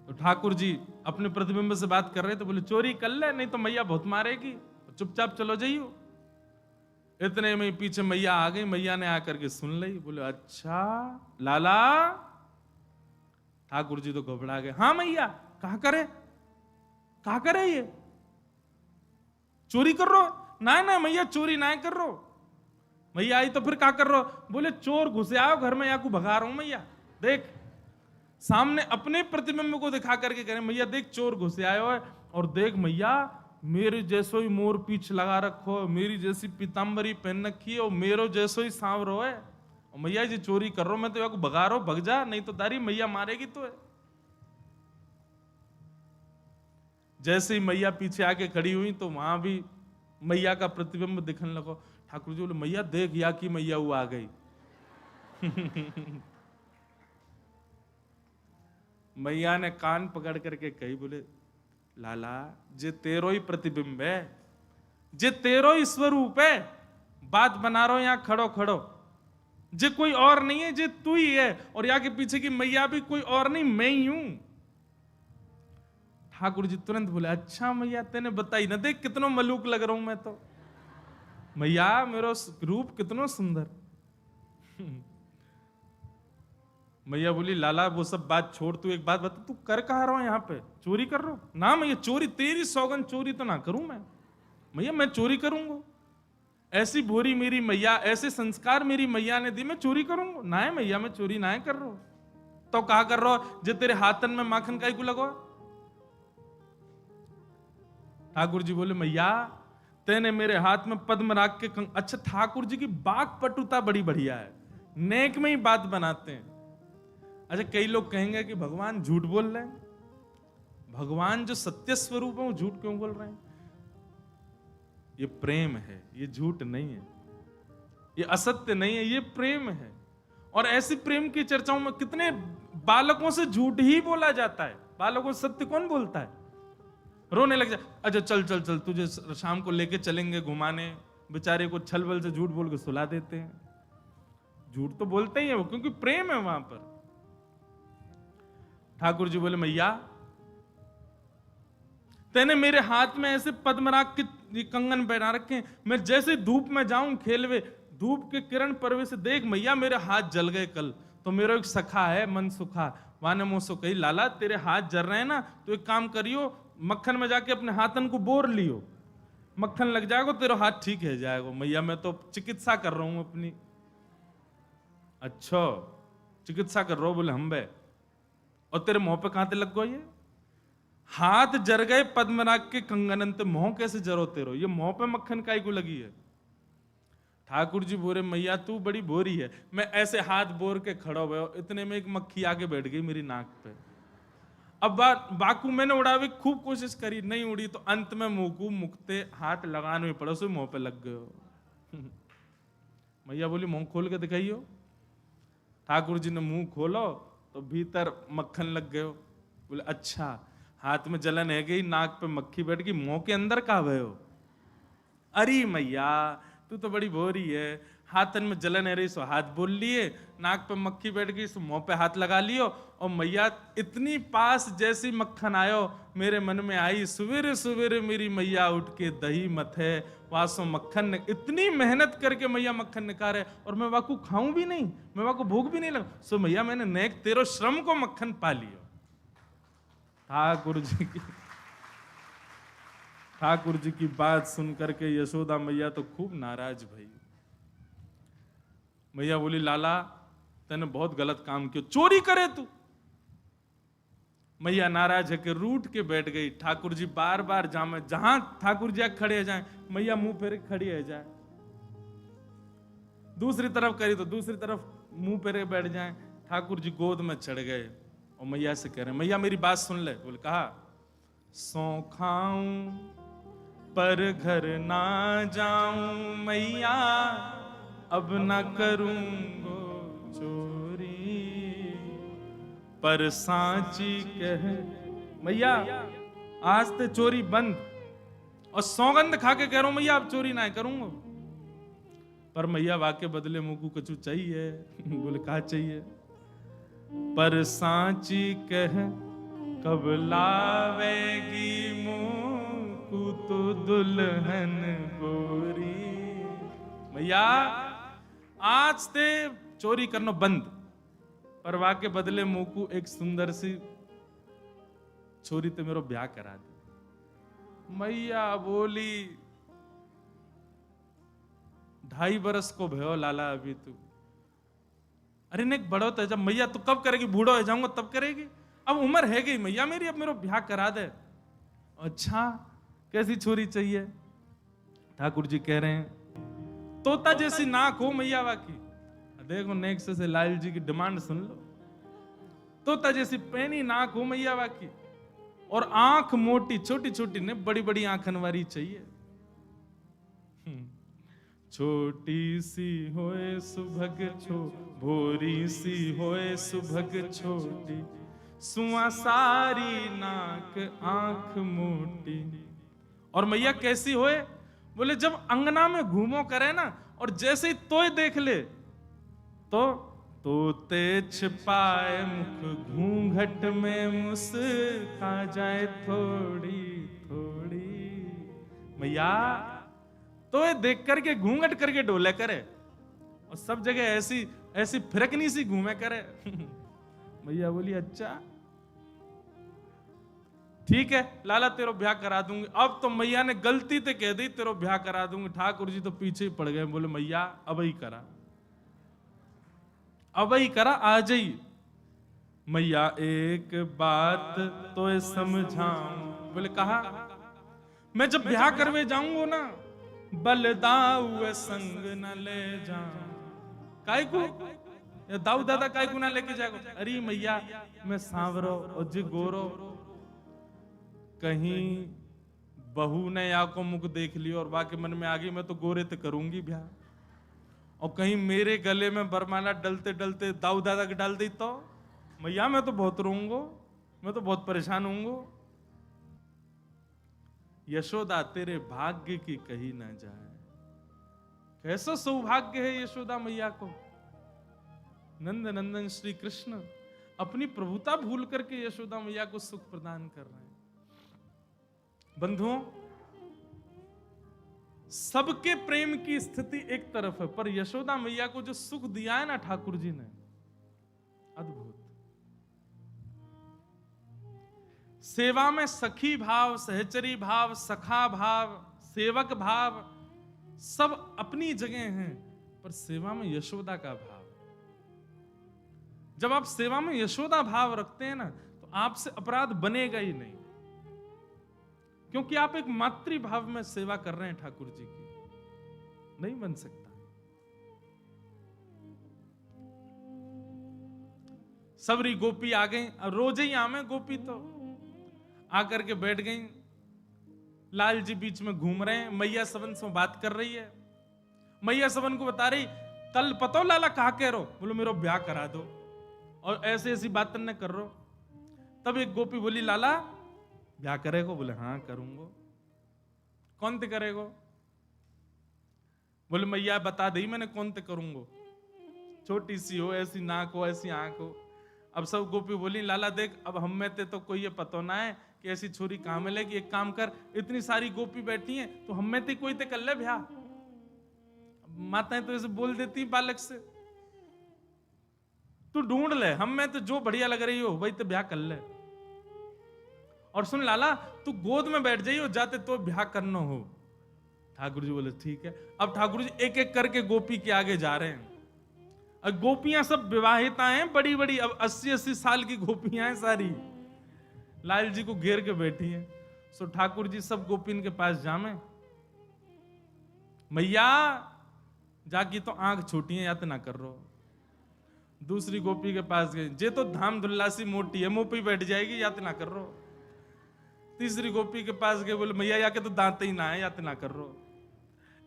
A: तो ठाकुर जी अपने प्रतिबिंब से बात कर रहे थे, बोले चोरी कर ले, नहीं तो मैया बहुत मारेगी, चुपचाप चलो जाइयो। इतने में पीछे मैया आ गई, मैया ने आकर के सुन ली, बोले अच्छा लाला। ठाकुर जी तो घबरा गए, हाँ मैया कहा करे ये चोरी कर रो? ना ना मैया चोरी ना कर रो। मैया आई तो फिर क्या कर रो? बोले चोर घुसे आओ घर में, या को भगा रहा हूं मैया। देख सामने अपने प्रतिबिंब को दिखा करके कह रहे मैया देख चोर घुसे आयो है, और देख मैया मेरे जैसो ही मोर पीछ लगा रखो, मेरी जैसी पीताम्बरी पहन रखी है, और मेरो जैसो ही सांवरो है, और मैया जी चोरी कर रो, मैं तो या को भगा रहा हूं, भग जा, नहीं तो दारी मैया मारेगी तो है। जैसे ही मैया पीछे आके खड़ी हुई तो वहां भी मैया का प्रतिबिंब दिखने लगा। ठाकुर जी बोले मैया देख या की मैया वो आ गई। मैया ने कान पकड़ करके कही, बोले लाला जे तेरो ही प्रतिबिंब है, जे तेरो ही स्वरूप है, बात बना रहा हो यहां खड़ो खड़ो, जे कोई और नहीं है, जे तू ही है, और यहाँ के पीछे की मैया भी कोई और नहीं, मैं ही हूं। ठाकुर जी तुरंत बोले अच्छा मैया तेने बताई ना, देख कितना मलूक लग रहा हूं मैं तो, मैया मेरा रूप कितना सुंदर। मैया बोली लाला वो सब बात छोड़, तू एक बात बता, तू कर कहा रहा है यहाँ पे? चोरी कर रहा हूं? ना मैया चोरी, तेरी सौगन चोरी तो ना करूं मैं। मैया मैं चोरी करूंगा? ऐसी भोरी मेरी मैया, ऐसे संस्कार मेरी मैया ने दी, मैं चोरी करूंगा? ना है मैया मैं चोरी ना कर रहा हूं। तो कहा कर रहा हो जो तेरे हाथन में माखन काई को लगवा? ठाकुर जी बोले मैया तेने मेरे हाथ में पद्म राग के अच्छा ठाकुर जी की बाक पटुता बड़ी बढ़िया है, नेक में ही बात बनाते हैं। अच्छा कई लोग कहेंगे कि भगवान झूठ बोल रहे हैं, भगवान जो सत्य स्वरूप है वो झूठ क्यों बोल रहे हैं? ये प्रेम है, ये झूठ नहीं है, ये असत्य नहीं है, ये प्रेम है। और ऐसी प्रेम की चर्चाओं में कितने बालकों से झूठ ही बोला जाता है, बालकों से सत्य कौन बोलता है? रोने लग जाए, अच्छा चल चल चल तुझे शाम को लेके चलेंगे घुमाने, बेचारे को छल बल से झूठ बोल के सुला देते हैं। झूठ तो बोलते ही है वो, क्योंकि प्रेम है वहां पर। ठाकुर जी बोले मैया तेने मेरे हाथ में ऐसे पद्मराग के कंगन पहना रखे हैं, मैं जैसे धूप में जाऊं खेलवे, धूप के किरण परवे से देख मैया मेरे हाथ जल गए कल, तो मेरा एक सखा है मन सुखा, वाने मोसो कही लाला तेरे हाथ जल रहे हैं ना, तो एक काम करियो मक्खन में जाके अपने हाथन को बोर लियो, मक्खन लग जाएगा तेरा हाथ ठीक है जाएगा। मैया मैं तो चिकित्सा कर रहा हूं अपनी। अच्छा चिकित्सा कर रहा हूं? बोले हम बे, और तेरे मुंह पे कहां लग गो? ये हाथ जर गए पद्मराग के कंगनन, तो मुंह कैसे जरो तेरो? ये मुंह पे मक्खन काई को लगी है? ठाकुर जी बोले मैया तू बड़ी बोरी है, मैं ऐसे हाथ बोर के खड़ा हुआ, इतने में एक मक्खी आके बैठ गई मेरी नाक पे। अब बाकू मैंने उड़ावे खूब कोशिश करी, नहीं उड़ी, तो अंत में मुंह मुकते हाथ लगाने में पड़ो, सो मुंह पे लग गए। मैया बोली मुंह खोल के दिखाइयो। ठाकुर जी ने मुंह खोलो तो भीतर मक्खन लग गयो। बोले अच्छा हाथ में जलन है गई, नाक पे मक्खी बैठ गई, मुंह के अंदर कहा भयो? अरे मैया तू तो बड़ी भोरी है, हाथन में जलन है रही सो हाथ बोल लिए, नाक पे मक्खी बैठ गई सो मुंह पे हाथ लगा लियो। और मैया इतनी पास जैसी मक्खन आयो मेरे मन में आई, सवेरे सवेरे मेरी मैया उठ के दही मथे वासो मक्खन, इतनी मेहनत करके मैया मक्खन निकाले और मैं वाकू खाऊं भी नहीं, मैं वाकू भूख भी नहीं लगा। सो मैया मैंने नेक तेरो श्रम को मक्खन पा लियो। ठाकुर जी की बात सुन करके यशोदा मैया तो खूब नाराज भई। मैया बोली लाला तूने बहुत गलत काम किया, चोरी करे तू। मैया नाराज है कि रूठ के बैठ गई। ठाकुर जी बार बार जामे, जहां ठाकुर जी खड़े जाए मैया मुंह फेरे खड़ी है जाए, दूसरी तरफ करी तो दूसरी तरफ मुंह फेरे बैठ जाए। ठाकुर जी गोद में चढ़ गए और मैया से कह रहे मैया मेरी बात सुन ले। बोले कहा सौ खाऊं पर घर ना जाऊं मैया, अब न करूंगो चोरी, पर सांची कह मैया आज ते चोरी बंद, और सौगंध खा के कह रहा हूं मैया अब चोरी ना करूंगा। पर मैया वाके बदले मुझको कुछ चाहिए। बोले कहा चाहिए? पर सांची कह कब लावेगी मुझको तो दुल्हन गोरी। मैया आज ते चोरी करना बंद, पर वाके बदले मुझको एक सुंदर सी छोरी ते मेरो ब्याह करा दे। मैया बोली 2.5 बरस को भयो लाला अभी तू, अरे ने बड़ो तो जब मैया तू कब करेगी, बूढ़ो हो जाऊंगा तब करेगी, अब उम्र है गई मैया मेरी, अब मेरो ब्याह करा दे। अच्छा कैसी छोरी चाहिए? ठाकुर जी कह रहे हैं तोता जैसी नाक हो मैया वाकी, देखो नेक्स्ट से लाल जी की डिमांड सुन लो, तोता जैसी पैनी नाक हो मैया वाकी, और आंख मोटी छोटी छोटी ने बड़ी बड़ी आंखन वाली चाहिए। छोटी सी होए सुभग छो, भोरी सी होए सुभग छोटी, सुआ सारी नाक आंख मोटी। और मैया कैसी होए? बोले जब अंगना में घूमो करे ना और जैसे ही तोय देख ले तो तोते छिपाए मुख घूंघट में मुस्का जाए थोड़ी थोड़ी। मैया तो ये देख करके घूंघट करके डोले करे और सब जगह ऐसी ऐसी फिरकनी सी घूमे करे। मैया बोली अच्छा ठीक है लाला तेरो ब्याह करा दूंगी। अब तो मैया ने गलती ते कह दी तेरो ब्याह करा दूंगी। ठाकुर जी तो पीछे ही पड़ गए, बोले मैया अब ही करा, अब ही करा आ जाइए। मैया एक बात तो समझाऊं। बोले कहा मैं जब ब्याह करवे जाऊंगा ना बलदाऊ संग न ले जाऊं। काय को दाऊ दादा काय को ना लेके जाएगा? अरे मैया मैं सांवरो और जी गोरो, कहीं बहू ने या को मुख देख लियो और बाकी मन में आ गई मैं तो गोरे ते करूंगी ब्याह, और कहीं मेरे गले में बरमाला डलते डलते दाऊ दादा के डाल दी तो मैया मैं तो बहुत रोऊंगा, मैं तो बहुत परेशान होऊंगा। यशोदा तेरे भाग्य की कही ना जाए। कैसा सौभाग्य है यशोदा मैया को, नंद नंदन श्री कृष्ण अपनी प्रभुता भूल करके यशोदा मैया को सुख प्रदान कर रहे हैं। बंधुओं सबके प्रेम की स्थिति एक तरफ है, पर यशोदा मैया को जो सुख दिया है ना ठाकुर जी ने, अद्भुत। सेवा में सखी भाव, सहचरी भाव, सखा भाव, सेवक भाव सब अपनी जगह हैं, पर सेवा में यशोदा का भाव, जब आप सेवा में यशोदा भाव रखते हैं ना तो आपसे अपराध बनेगा ही नहीं, क्योंकि आप एक मातृ भाव में सेवा कर रहे हैं ठाकुर जी की, नहीं बन सकता। सबरी गोपी आ गई, रोज ही आमे गोपी तो आकर के बैठ गई, लाल जी बीच में घूम रहे हैं, मैया सबन से बात कर रही है। मैया सबन को बता रही कल पतो लाला कहा कह रो, बोलो मेरा ब्याह करा दो, और ऐसे ऐसी बात न कर रो। तब एक गोपी बोली लाला ब्याह करेगो? बोले हाँ करूंगो। कौन ते करेगो? बोले मैया बता दी मैंने कौन ते करूंगा, छोटी सी हो, ऐसी नाक हो, ऐसी आंख हो। अब सब गोपी बोली लाला देख अब हम में ते तो कोई ये पता ना है कि ऐसी छोरी कहां मिलेगी, एक काम कर इतनी सारी गोपी बैठी हैं तो हम में ते कोई ते कर ले ब्याह। माताएं तो ऐसे बोल देती बालक से, तू ढूंढ ले, हम में तो जो बढ़िया लग रही हो वही तो ब्याह कर ले। और सुन लाला तू गोद में बैठ जाइयो जाते तो ब्याह करना हो। ठाकुर जी बोले ठीक है। अब ठाकुर जी एक एक करके गोपी के आगे जा रहे हैं। अब गोपियां सब विवाहिता हैं बड़ी बड़ी, अब 80-80 साल की गोपियां हैं सारी, लाल जी को घेर के बैठी हैं। सो ठाकुर जी सब गोपिन के पास जामे, मैया जाकी तो आंख छोटी है याद ना कर रो। दूसरी गोपी के पास गई, जे तो धाम धुल्लासी मोटी है मुंह पे बैठ जाएगी याद ना कर रो। तीसरी गोपी के पास गए, बोले मैया या के तो दांत ही ना है याद ना कर रो।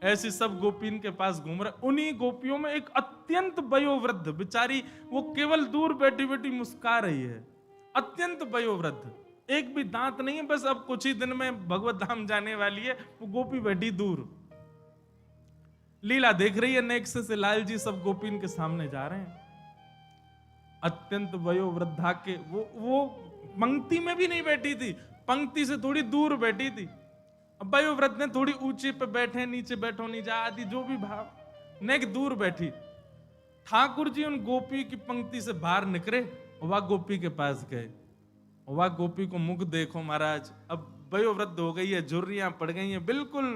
A: ऐसी सब गोपीन के पास घूम रहे। उन्हीं गोपियों में एक अत्यंत वयोवृद्ध बेचारी, वो केवल दूर बैठी बैठी मुस्कुरा रही है, अत्यंत वयोवृद्ध, एक भी दांत नहीं है, बस अब कुछ ही दिन में भगवत धाम जाने वाली है। वो गोपी बैठी दूर लीला देख रही है। नेक्स्ट से लाल जी सब गोपीन के सामने जा रहे हैं। अत्यंत वयोवृद्धा के वो पंक्ति में भी नहीं बैठी थी, पंक्ति से थोड़ी दूर बैठी थी। अब वयोवृद्ध ने थोड़ी ऊंचे पे बैठे, नीचे बैठो नहीं जा आदि जो भी भाव, नेक दूर बैठी। ठाकुर जी उन गोपी की पंक्ति से बाहर निकले और वह गोपी के पास गए। वह गोपी को मुख देखो महाराज, अब वयोवृद्ध हो गई है, झुर्रियां पड़ गई हैं, बिल्कुल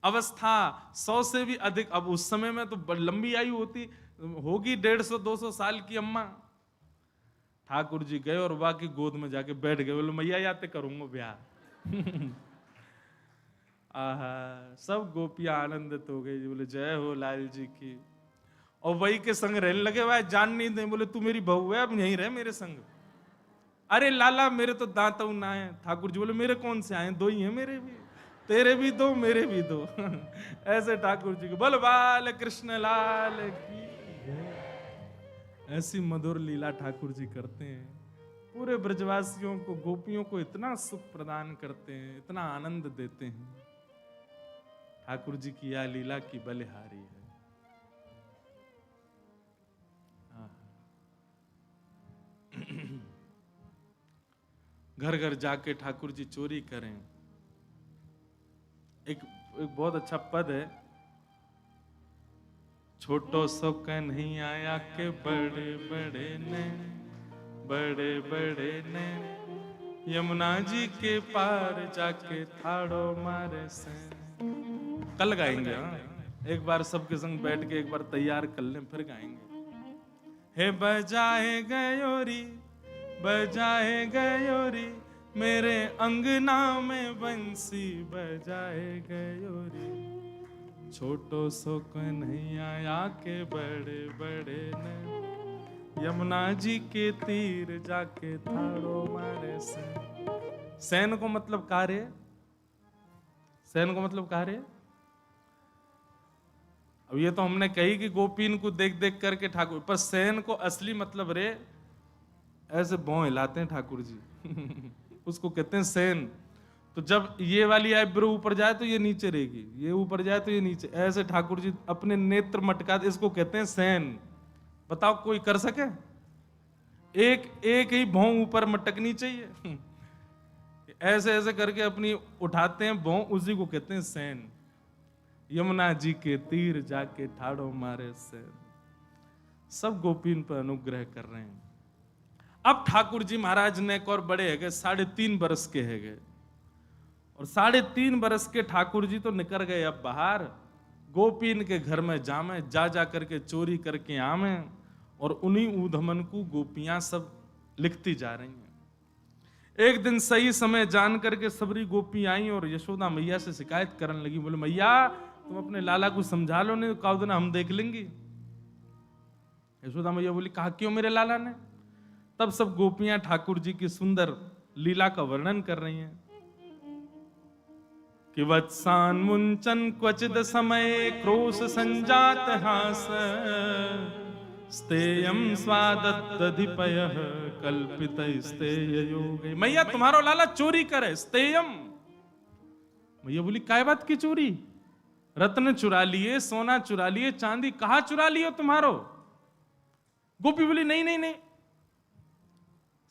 A: अवस्था 100 से भी अधिक। अब उस समय में तो लंबी आयु होती होगी, 150-200 साल की अम्मा। ठाकुर जी गए और वह की गोद में जाके बैठ गए। बोले मैया याते करूंगा ब्याह। आहा, सब गोपियां आनंदित हो गई। बोले जय हो लाल जी की। और वही के संग रहने लगे, वह जान नहीं दे। बोले तू मेरी बहू है, अब यहीं रह मेरे संग। अरे लाला मेरे तो दांत ना है। ठाकुर जी बोले मेरे कौन से आए, 2 ही हैं मेरे भी, तेरे भी 2 मेरे भी 2। ऐसे ठाकुर जी को बोल बाल कृष्ण लाल की। ऐसी मधुर लीला ठाकुर जी करते हैं, पूरे ब्रजवासियों को, गोपियों को इतना सुख प्रदान करते हैं, इतना आनंद देते हैं। ठाकुर जी की यह लीला की बलिहारी है। घर घर जाके ठाकुर जी चोरी करें। एक बहुत अच्छा पद है, छोटो सो नहीं आया के बड़े बड़े ने, बड़े बड़े ने यमुना जी के पार जाके थाड़ो मारे से। कल गाएंगे, एक बार सबके संग बैठ के एक बार तैयार कर लें फिर गाएंगे। हे बजाए गयोरी, बजाए गयोरी, मेरे अंगना में बंसी बजाए गयोरी। छोटो सो नहीं आया के बड़े बड़े ने, यमुना जी के तीर जाके थाड़ो मारे सैन। सैन को मतलब कार्य, सैन को मतलब कार्य। अब ये तो हमने कही कि गोपीन को देख देख करके ठाकुर, पर सैन को असली मतलब रे ऐसे भौं हिलाते हैं ठाकुर जी। उसको कहते हैं सैन। तो जब ये वाली आईब्रो ऊपर जाए तो ये नीचे रहेगी, ये ऊपर जाए तो ये नीचे, ऐसे ठाकुर जी अपने नेत्र मटकाते, इसको कहते हैं सैन। बताओ कोई कर सके? एक ही भौं ऊपर मटकनी चाहिए। ऐसे ऐसे करके अपनी उठाते हैं भौं, उसी को कहते हैं सैन। यमुना जी के तीर जाके ठाड़ो मारे सैन। सब गोपीन पर अनुग्रह कर रहे हैं। अब ठाकुर जी महाराज ने एक और बड़े है गए, 3.5 बरस के है गए, और 3.5 बरस के ठाकुर जी तो निकल गए अब बाहर। गोपीन के घर में जामे, जा करके चोरी करके आमे, और उन्हीं ऊधमन को गोपियां सब लिखती जा रही हैं। एक दिन सही समय जान करके सबरी गोपी आई और यशोदा मैया से शिकायत करने लगी। बोले मैया तुम अपने लाला को समझा लो, नहीं तो दिन हम देख लेंगे। यशोदा मैया बोली कहा क्यों मेरे लाला ने? तब सब गोपियां ठाकुर जी की सुंदर लीला का वर्णन कर रही हैं कि वत्सान मुंचन क्वचिद समय क्रोश संजात हास, स्तेयम स्वादत्तधिपयः कल्पित स्तेय योगे। मैया तुम्हारो लाला चोरी करे, स्तेयम। मैया बोली काय बात की चोरी? रत्न चुरा लिए, सोना चुरा लिए, चांदी कहां चुरा लियो तुम्हारो? गोपी बोली नहीं नहीं नहीं,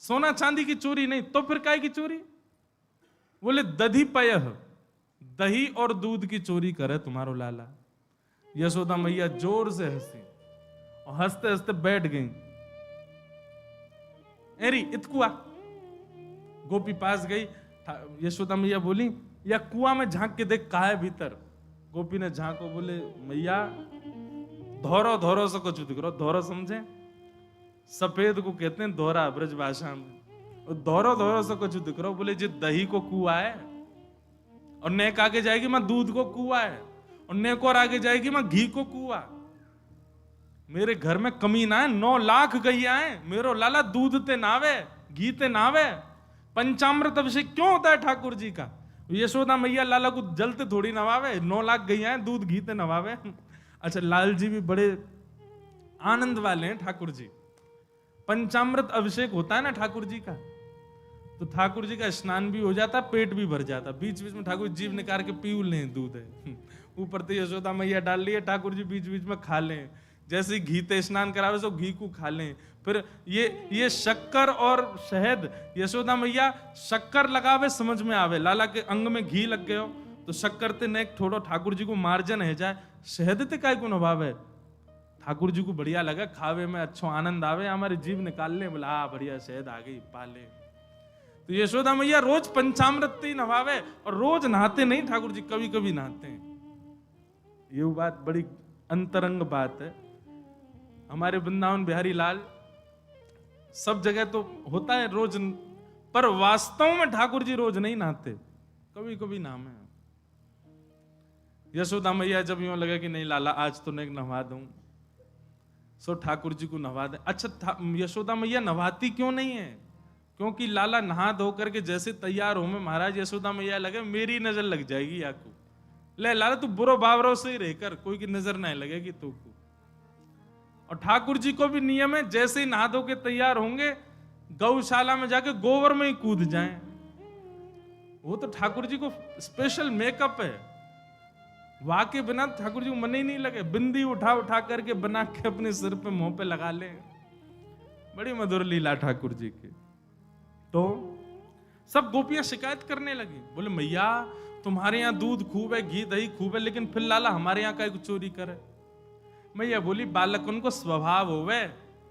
A: सोना चांदी की चोरी नहीं, तो फिर काय की चोरी? बोले दधी पयह, दही और दूध की चोरी करे तुम्हारो लाला। यशोदा मैया जोर से हंसी और हंसते हंसते बैठ गई। एरी इतकुआ गोपी पास गई। यशोदा मैया बोली या कुआं में झांक के देख कहा है भीतर। गोपी ने झांको, बोले मैया धौरो धौरो से कुछ दिख धौरो समझे? सफेद को कहते हैं दोहरा ब्रज भाषा में। धौरो धौरो से कुछ दिख रहा। बोले जी दही को कुआ है, और नेक आगे जाएगी मां दूध को कुआ है, और नेक और आगे जाएगी मां घी को कुआ। मेरे घर में कमी ना है, 9 लाख गैया है, मेरो लाला दूध ते नावे, घी ते नावे। पंचामृत अभिषेक क्यों होता है ठाकुर जी का? यशोदा मैया लाला को जलते थोड़ी नवावे, 9 लाख गैया है, दूध घी ते नवावे। अच्छा, लाल जी भी बड़े आनंद वाले हैं ठाकुर जी। पंचामृत अभिषेक होता है ना ठाकुर जी का, तो ठाकुर जी का स्नान भी हो जाता, पेट भी भर जाता। बीच बीच में ठाकुर जीव निकाल के पी लें, दूध है ऊपर तो यशोदा मैया डाल लिए, ठाकुर जी बीच बीच में खा लें। जैसे घी ते स्नान करावे सो घी को खा लें। फिर ये शक्कर और शहद, यशोदा मैया शक्कर लगावे समझ में आवे, लाला के अंग में घी लग गयो तो शक्कर ते नेक थोड़ो ठाकुर जी को मार्जन है जाए, शहद ते काय को नभावे। ठाकुर जी को बढ़िया लगा, खावे में अच्छो आनंद आवे, हमारे जीव निकाल ले, बोला हाँ बढ़िया शहद आ गई, पाले। तो यशोदा मैया रोज पंचामृत ही नभावे, और रोज नहाते नहीं ठाकुर जी, कभी कभी नहाते हैं। ये बात बड़ी अंतरंग बात है। हमारे वृंदावन बिहारी लाल सब जगह तो होता है रोज, पर वास्तव में ठाकुर जी रोज नहीं नहाते, कभी कभी नाम है। यशोदा मैया जब यूं लगे कि नहीं लाला आज तो नहीं नहवा दूं, सो ठाकुर जी को नहवा दे। अच्छा, यशोदा मैया नहवाती क्यों नहीं है? क्योंकि लाला नहा धो करके जैसे तैयार हो में महाराज यशोदा मैया लगे मेरी नजर लग जाएगी याकू, ले लाला तू बुरो बावरों से ही रहकर, कोई की नजर नहीं लगेगी तू को। और ठाकुर जी को भी नियम है, जैसे ही नहा धो के तैयार होंगे गौशाला में जाके गोबर में ही कूद जाएं। वो तो ठाकुर जी को स्पेशल मेकअप है, वहां के बिना ठाकुर जी को मन ही नहीं लगे। बिंदी उठा उठा करके बना के अपने सिर पे मुंह पे लगा ले, बड़ी मधुर लीला ठाकुर जी की। तो सब गोपियां शिकायत करने लगी, बोले मैया तुम्हारे यहाँ दूध खूब है, घी दही खूब है, लेकिन फिर लाला हमारे यहाँ का चोरी करे। मैया बोली बालक उनको स्वभाव होवे,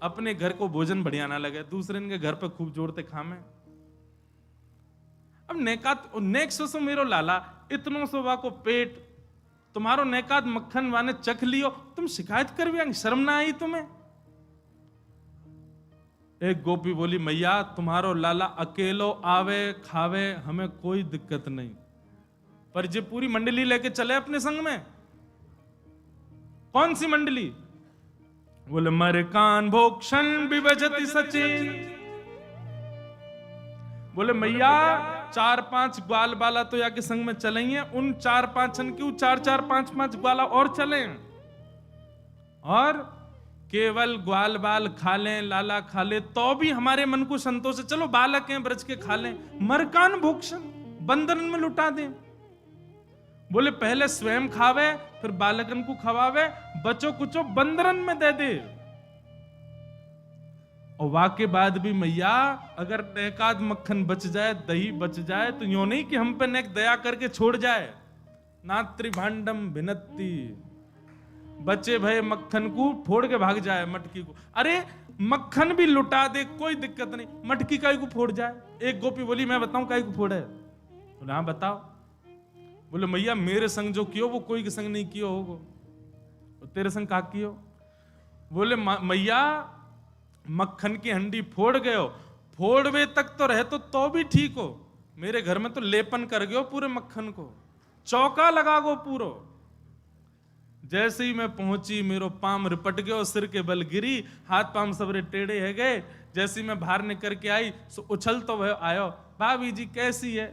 A: अपने घर को भोजन बढ़िया ना लगे, दूसरे के घर पे खूब जोड़ते खामे। अब नेकात नेक सो मेरो लाला इतनो सोवा को पेट, तुम्हारो नेकात मक्खन वाने चख लियो, तुम शिकायत कर भी, शर्म ना आई तुम्हें? एक गोपी बोली मैया तुम्हारो लाला अकेलो आवे खावे, हमें कोई दिक्कत नहीं, पर जे पूरी मंडली लेके चले अपने संग में। कौन सी मंडली? बोले मर कान भोक्षण विभजति सचिन। बोले मैया 4-5 ग्वाल बाला तो याके संग में चलेंगे, उन 4-5 क्यों 4-4 5-5 ग्वाला और चलें, और केवल ग्वाल बाल खा लें, लाला खा ले तो भी हमारे मन को संतोष है। चलो बालक हैं ब्रज के खा लें, मरकान भोक्षण बंदरन में लुटा दें। बोले पहले स्वयं खावे फिर बालकन को खवावे, बचो कुचो बंदरन में दे दे। और वाके बाद भी मैया अगर नेकाद मक्खन बच जाए, दही बच जाए, तो यूं नहीं कि हम पे नेक दया करके छोड़ जाए। नात्री भांडम भिनत्ती, बचे भय मक्खन को फोड़ के भाग जाए मटकी को। अरे मक्खन भी लुटा दे कोई दिक्कत नहीं, मटकी काई को फोड़ जाए। एक गोपी बोली मैं बताऊं काई को फोड़े? बोले हाँ बताओ। बोले मैया मेरे संग जो कियो वो कोई के संग नहीं कियो होगो, तेरे संग का कियो? बोले मैया मक्खन की हंडी फोड़ गयो, फोड़वे तक तो रहे तो भी ठीक हो, मेरे घर में तो लेपन कर गयो पूरे मक्खन को, चौका लगा गो पूरो। जैसे ही मैं पहुंची मेरो पाम रिपट गयो, सिर के बल गिरी, हाथ पाम सबरे टेढ़े है गए। जैसे मैं बाहर निकल के आई सो उछल तो वह आयो, भाभी जी कैसी है?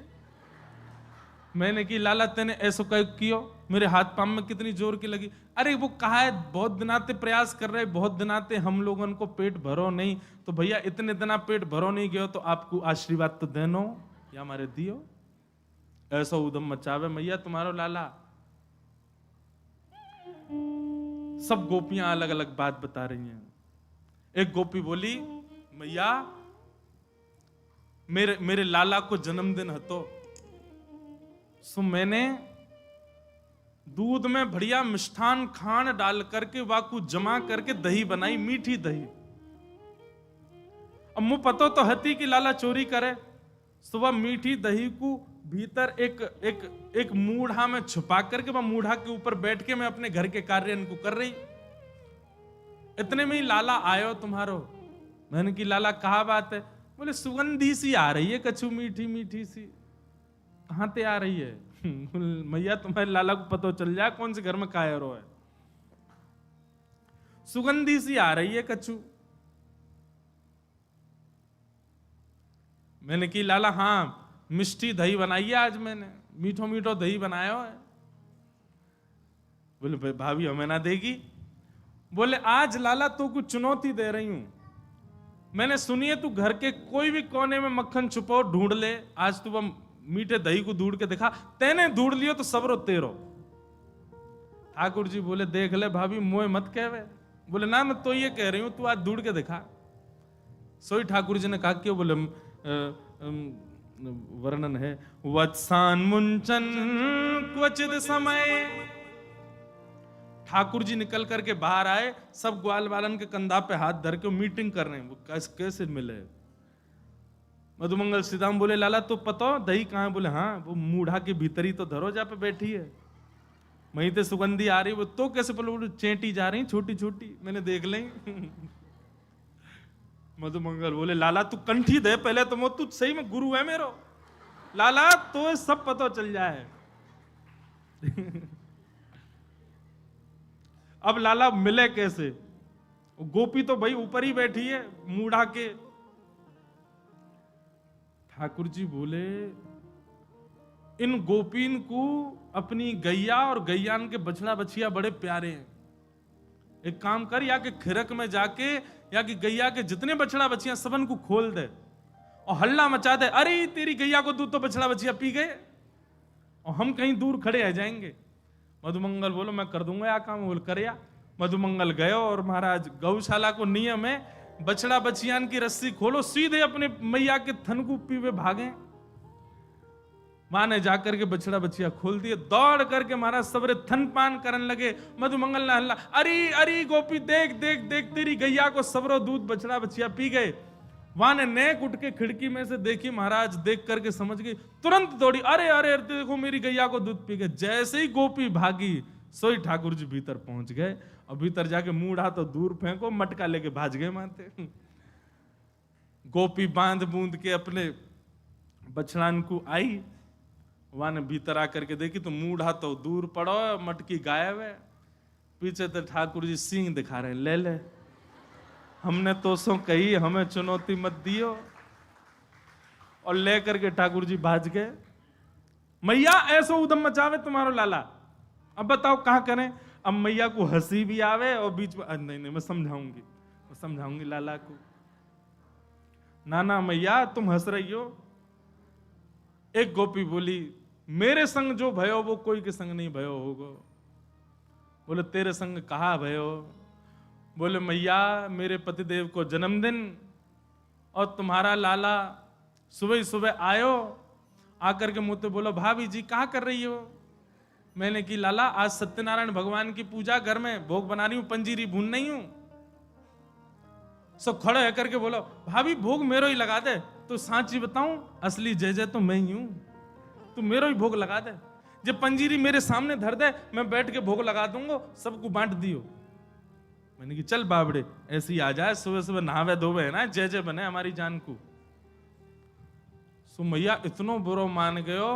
A: मैंने की लाला तेने ऐसो कह कियो, मेरे हाथ पाम में कितनी जोर की लगी। अरे वो कहा है बहुत दिनाते प्रयास कर रहे, बहुत दिनाते हम लोगों को पेट भरो नहीं, तो भैया इतने दिना पेट भरो नहीं गयो तो आपको आशीर्वाद तो देनो या हमारे दियो। ऐसा उदम मचावे मैया तुम्हारो लाला। सब गोपियां अलग अलग बात बता रही हैं। एक गोपी बोली, मैया मेरे लाला को जन्मदिन है तो सो मैंने दूध में बढ़िया मिष्ठान खान डाल करके वाकू जमा करके दही बनाई, मीठी दही। अब मुझे पता तो हती कि लाला चोरी करे। सुबह मीठी दही को भीतर एक मूढ़ा में छुपा करके वह मूढ़ा के ऊपर बैठ के मैं अपने घर के कार्य इनको कर रही। इतने में ही लाला आयो तुम्हारो। मैंने की लाला कहा बात है? बोले सुगंधी सी आ रही है कछु, मीठी मीठी सी। कहां ते आ रही है? मैया तुम्हारे लाला को पता चल जाए कौन से घर में कायरो है। सुगंधी सी आ रही है कछु। मैंने की लाला हाँ मिष्टी दही बनाई है आज मैंने, मीठो मीठो दही बनाया है। बोले भाभी हमें ना देगी? बोले आज लाला तो कुछ चुनौती दे रही हूं। मैंने सुनी है तू घर के कोई भी कोने में मक्खन छुपो ढूंढ ले, आज तू वह मीठे दही को ढूंढ के दिखा। तेने ढूंढ लियो तो सबरो तेरो। ठाकुर जी बोले देख ले भाभी मोए मत कहवे। बोले ना मैं तो ये कह रही हूं तू आज ढूंढ के दिखा। सोई ठाकुर जी ने कहा क्यों? बोले वर्णन है, वत्सान मुंचन क्वचित समय। ठाकुर जी निकल करके बाहर आए, सब ग्वाल वालन के कंधा पे हाथ धर के मीटिंग कर रहे हैं। वो कैसे मिले? मधुमंगल सीताम बोले लाला तो पता दही कहाँ है? बोले हाँ वो मूढ़ा के भीतर ही तो धरोजा पे बैठी है, वहीं ते सुगंधी आ रही। वो तो कैसे? बोले चेंटी जा रही छोटी छोटी, मैंने देख ली। मधुमंगल बोले लाला तू कंठी दे पहले तो, वो तू सही में गुरु है मेरो लाला, तो सब पता चल जाए। अब लाला मिले कैसे? गोपी तो भाई ऊपर ही बैठी है मूढ़ा के। ठाकुर जी बोले इन गोपीन को अपनी गैया और गैयान के बछड़ा बछिया बड़े प्यारे हैं। एक काम कर, या के खिरक में जाके या कि गैया के जितने बछड़ा बछिया सबन को खोल दे और हल्ला मचा दे, अरे तेरी गैया को दूध तो बछड़ा बछिया पी गए, और हम कहीं दूर खड़े आ जाएंगे। मधुमंगल बोलो मैं कर दूंगा या काम। बोल कर या। मधुमंगल गए और महाराज गौशाला को नियम है बछड़ा बछियान की रस्सी खोलो, सीधे अपने मैया के थन को पीवे भागे। मां ने जाकर के बछड़ा बछिया खोल दिए, दौड़ करके महाराज सबरे थन पान करने लगे। मधुमंगल ने हल्ला, अरे अरे गोपी देख देख देख तेरी गैया को सबरो दूध बछड़ा बछिया पी गए। वहां ने नेक उठ के खिड़की में से देखी, महाराज देख करके समझ गई, तुरंत दौड़ी, अरे अरे देखो मेरी गैया को दूध पी गए। जैसे ही गोपी भागी सोई ठाकुर जी भीतर पहुंच गए, और भीतर जाके मूढ़ा तो दूर फेंको, मटका लेके भाज गए मानते। गोपी बांध बूंद के अपने बछड़ान को आई, वहां ने भीतर आकर के देखी तो मूढ़ा तो दूर पड़ो, मटकी गायब है। पीछे तो ठाकुर जी सींग दिखा रहे हैं, ले ले हमने तो सो कही हमें चुनौती मत दियो। और लेकर के ठाकुर जी भाज गए। मैया ऐसा उदम मचावे तुम्हारो लाला, अब बताओ कहां करें? अब मैया को हंसी भी आवे और बीच में नहीं मैं समझाऊंगी लाला को। ना मैया तुम हंस रही हो। एक गोपी बोली मेरे संग जो भयो वो कोई के संग नहीं भयो होगो। बोले तेरे संग कहा भयो? बोले मैया मेरे पतिदेव को जन्मदिन, और तुम्हारा लाला सुबह सुबह आयो, आकर के मुझसे बोलो भाभी जी कहाँ कर रही हो? मैंने की लाला आज सत्यनारायण भगवान की पूजा, घर में भोग बना रही हूं, पंजीरी भून नहीं हूं। सब खड़े होकर के बोलो भाभी भोग मेरो ही लगा दे। तो सांची बताऊं असली जय जय तो मैं ही हूं, तू मेरो ही भोग लगा दे। जब पंजीरी मेरे सामने धर दे मैं बैठ के भोग लगा दूंगा, सबको बांट दियो। मैंने की चल बाबड़े ऐसे ही आ जाए, सुबह सुबह नहावे धोवे है ना, जय जय बने हमारी जान को। सो मैया इतनो बुरो मान गयो,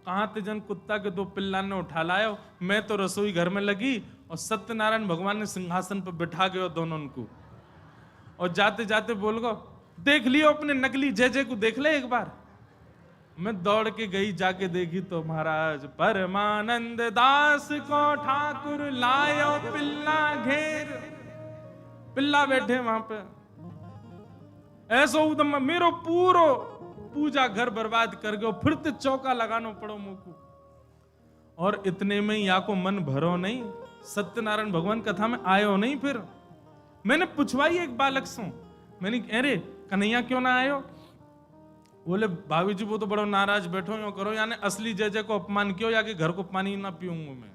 A: कहां ते जन कुत्ता के दो पिल्ला ने उठा लायो। मैं तो रसोई घर में लगी और सत्यनारायण भगवान ने सिंहासन पर बिठा गयो दोनों को, और जाते जाते बोल गो देख लियो अपने नकली जय जय को, देख ले एक बार। मैं दौड़ के गई, जाके देखी तो महाराज परमानंद दास को ठाकुर लायो पिल्ला घेर। पिल्ला बैठे वहां पे, ऐसा उदम मेरो पूरो पूजा घर बर्बाद कर गयो, फिर तो चौका लगानो पड़ो मुंह को। और इतने में या को मन भरो नहीं, सत्यनारायण भगवान कथा में आयो नहीं। फिर मैंने पूछवाई एक बालक से, मैंने अरे कन्हैया क्यों ना आयो? बोले भाभी जी वो तो बड़ो नाराज बैठो, यो करो, यानी असली जय जय को अपमान क्यों, या कि घर को पानी ना पीऊंगा मैं।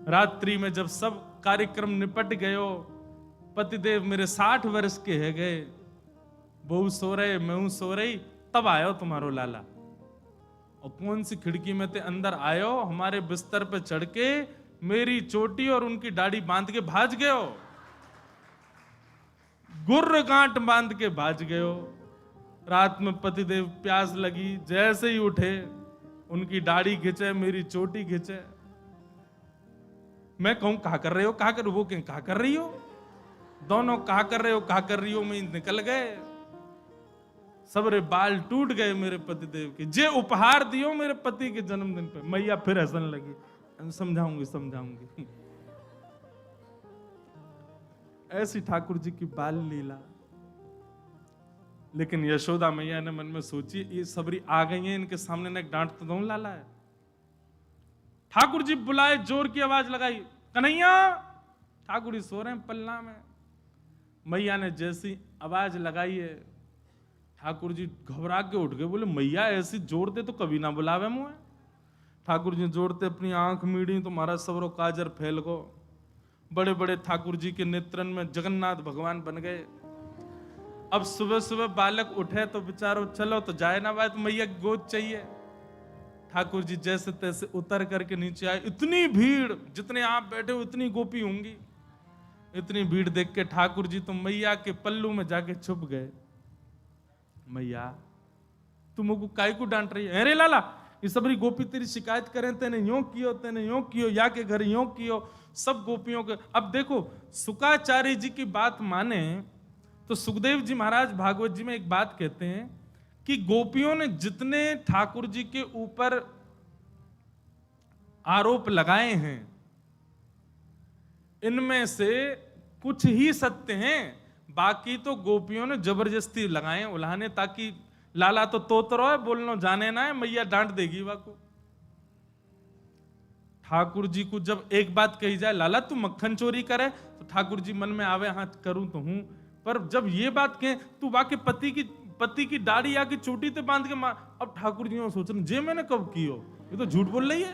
A: रात्रि में जब सब कार्यक्रम निपट गयो, पतिदेव मेरे 60 वर्ष के है गए, बहू सो रहे, मैं सो रही, तब आयो तुम्हारो लाला। और कौन सी खिड़की में थे अंदर आयो, हमारे बिस्तर पे चढ़ के मेरी चोटी और उनकी दाढ़ी बांध के भाज गयो, गुर्र गांठ बांध के भाज गयो। रात में पतिदेव प्यास लगी, जैसे ही उठे उनकी दाढ़ी खींचे, मेरी चोटी खींचे। मैं कहूं कहा कर रहे हो, कहा कर, वो कहें कहा कर रही हो, दोनों कहा कर रहे हो, कहा कर रही हो में निकल गए। सबरे बाल टूट गए मेरे पतिदेव के, जे उपहार दियो मेरे पति के जन्मदिन पे। मैया फिर हंसने लगी, समझाऊंगी समझाऊंगी। ऐसी ठाकुर जी की बाल लीला। लेकिन यशोदा मैया ने मन में सोची, ये सबरी आ गई है, इनके सामने ने एक डांट तो दूं लाला है। ठाकुर जी बुलाए, जोर की आवाज लगाई, कन्हैया। ठाकुर जी सो रहे हैं पल्ला में। मैया ने जैसी आवाज लगाई है, ठाकुर जी घबरा के उठ गए, बोले मैया ऐसी जोर दे तो कभी ना बुलावे मुझे। ठाकुर जी जोड़ते अपनी आंख मीड़ी तो महाराज सबरो काजर फैल गो। बड़े बड़े ठाकुर जी के नेत्रन में जगन्नाथ भगवान बन गए। अब सुबह सुबह बालक उठे तो बेचारो चलो तो जाए ना, बात मैया गोद चाहिए। ठाकुर जी जैसे तैसे उतर करके नीचे आए। इतनी भीड़, जितने आप बैठे हो उतनी गोपी होंगी। इतनी भीड़ देख के ठाकुर जी तो मैया के पल्लू में जाके छुप गए। मैया तुम को काय को डांट रही है? अरे लाला, ये सबरी गोपी तेरी शिकायत करें, तेने यूं कियो, तेने यूं कियो, या के घर यूं कियो, सब गोपियों के। अब देखो सुकाचार्य जी की बात माने तो सुखदेव जी महाराज भागवत जी में एक बात कहते हैं कि गोपियों ने जितने ठाकुर जी के ऊपर आरोप लगाए हैं, इनमें से कुछ ही सत्य हैं, बाकी तो गोपियों ने जबरदस्ती लगाए उल्हाने, ताकि लाला तो तोतरो है, बोलना जाने ना है, मैया डांट देगी वाको। ठाकुर जी को जब एक बात कही जाए, लाला तू मक्खन चोरी करे, तो ठाकुर जी मन में आवे, हाँ करूं तो हूं, पर जब ये बात कहे तू वाके पति की दाढ़ी आके चोटी ते बांध के मार, अब ठाकुर जी सोच रहे जे मैंने कब की हो, ये तो झूठ बोल रही है।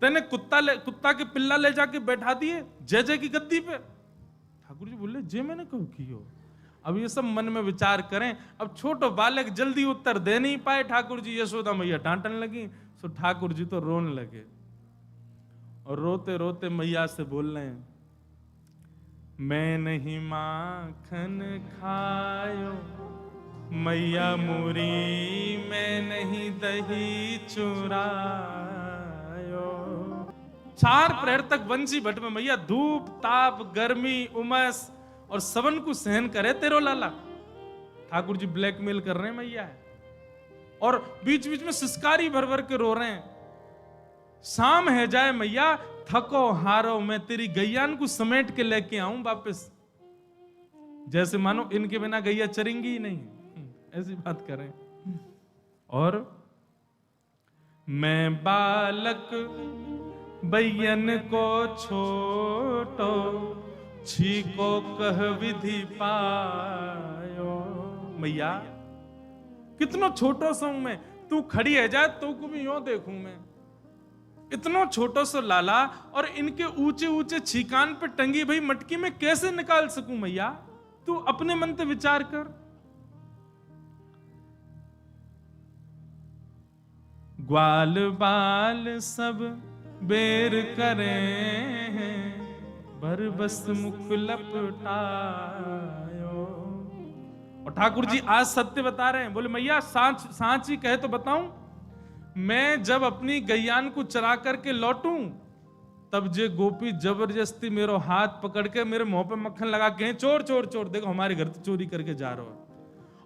A: तेने कुत्ता के पिल्ला ले जाके बैठा दिए जय जय की गद्दी पे। ठाकुर जी बोले जे मैंने कब की हो। अब ये सब मन में विचार करें। अब छोटो बालक जल्दी उत्तर दे नहीं पाए ठाकुर जी, यशोदा मैया डांटने लगी, सो ठाकुर जी तो रोने लगे। और रोते रोते मैया से बोल रहे हैं, मैं नहीं माखन खायो मैया मोरी, मैं नहीं दही चुरायो। 4 प्रहर तक वंशी भट्ट में मैया धूप ताप गर्मी उमस और सबन को सहन करे तेरो लाला। ठाकुर जी ब्लैकमेल कर रहे हैं मैया है, और बीच बीच में सिसकारी भर भर के रो रहे हैं। शाम है जाए मैया, थको हारो मैं तेरी गैयान को समेट के लेके आऊं वापस। जैसे मानो इनके बिना गैया चरेंगी ही नहीं, ऐसी बात करें। और मैं बालक बैयन को छोटो, छीको कह विधि पायो। मैया कितनो छोटो सो मैं, तू खड़ी है जा तो को भी यूं देखूं मैं। इतना छोटो सो लाला और इनके ऊंचे ऊंचे छीकान पे टंगी भाई मटकी में कैसे निकाल सकूं मैया? तू अपने मन से विचार कर। ग्वाल बाल सब बेर करे हैं, भर बस मुख लपटायो। और ठाकुर जी आज सत्य बता रहे हैं। बोले मैया सांच ही कहे तो बताऊं, मैं जब अपनी गैयान को चरा करके लौटूं, तब जे गोपी जबरदस्ती मेरो हाथ पकड़ के मेरे मुंह पे मक्खन लगा के चोर चोर चोर, देखो हमारे घर तो चोरी करके जा रहा है।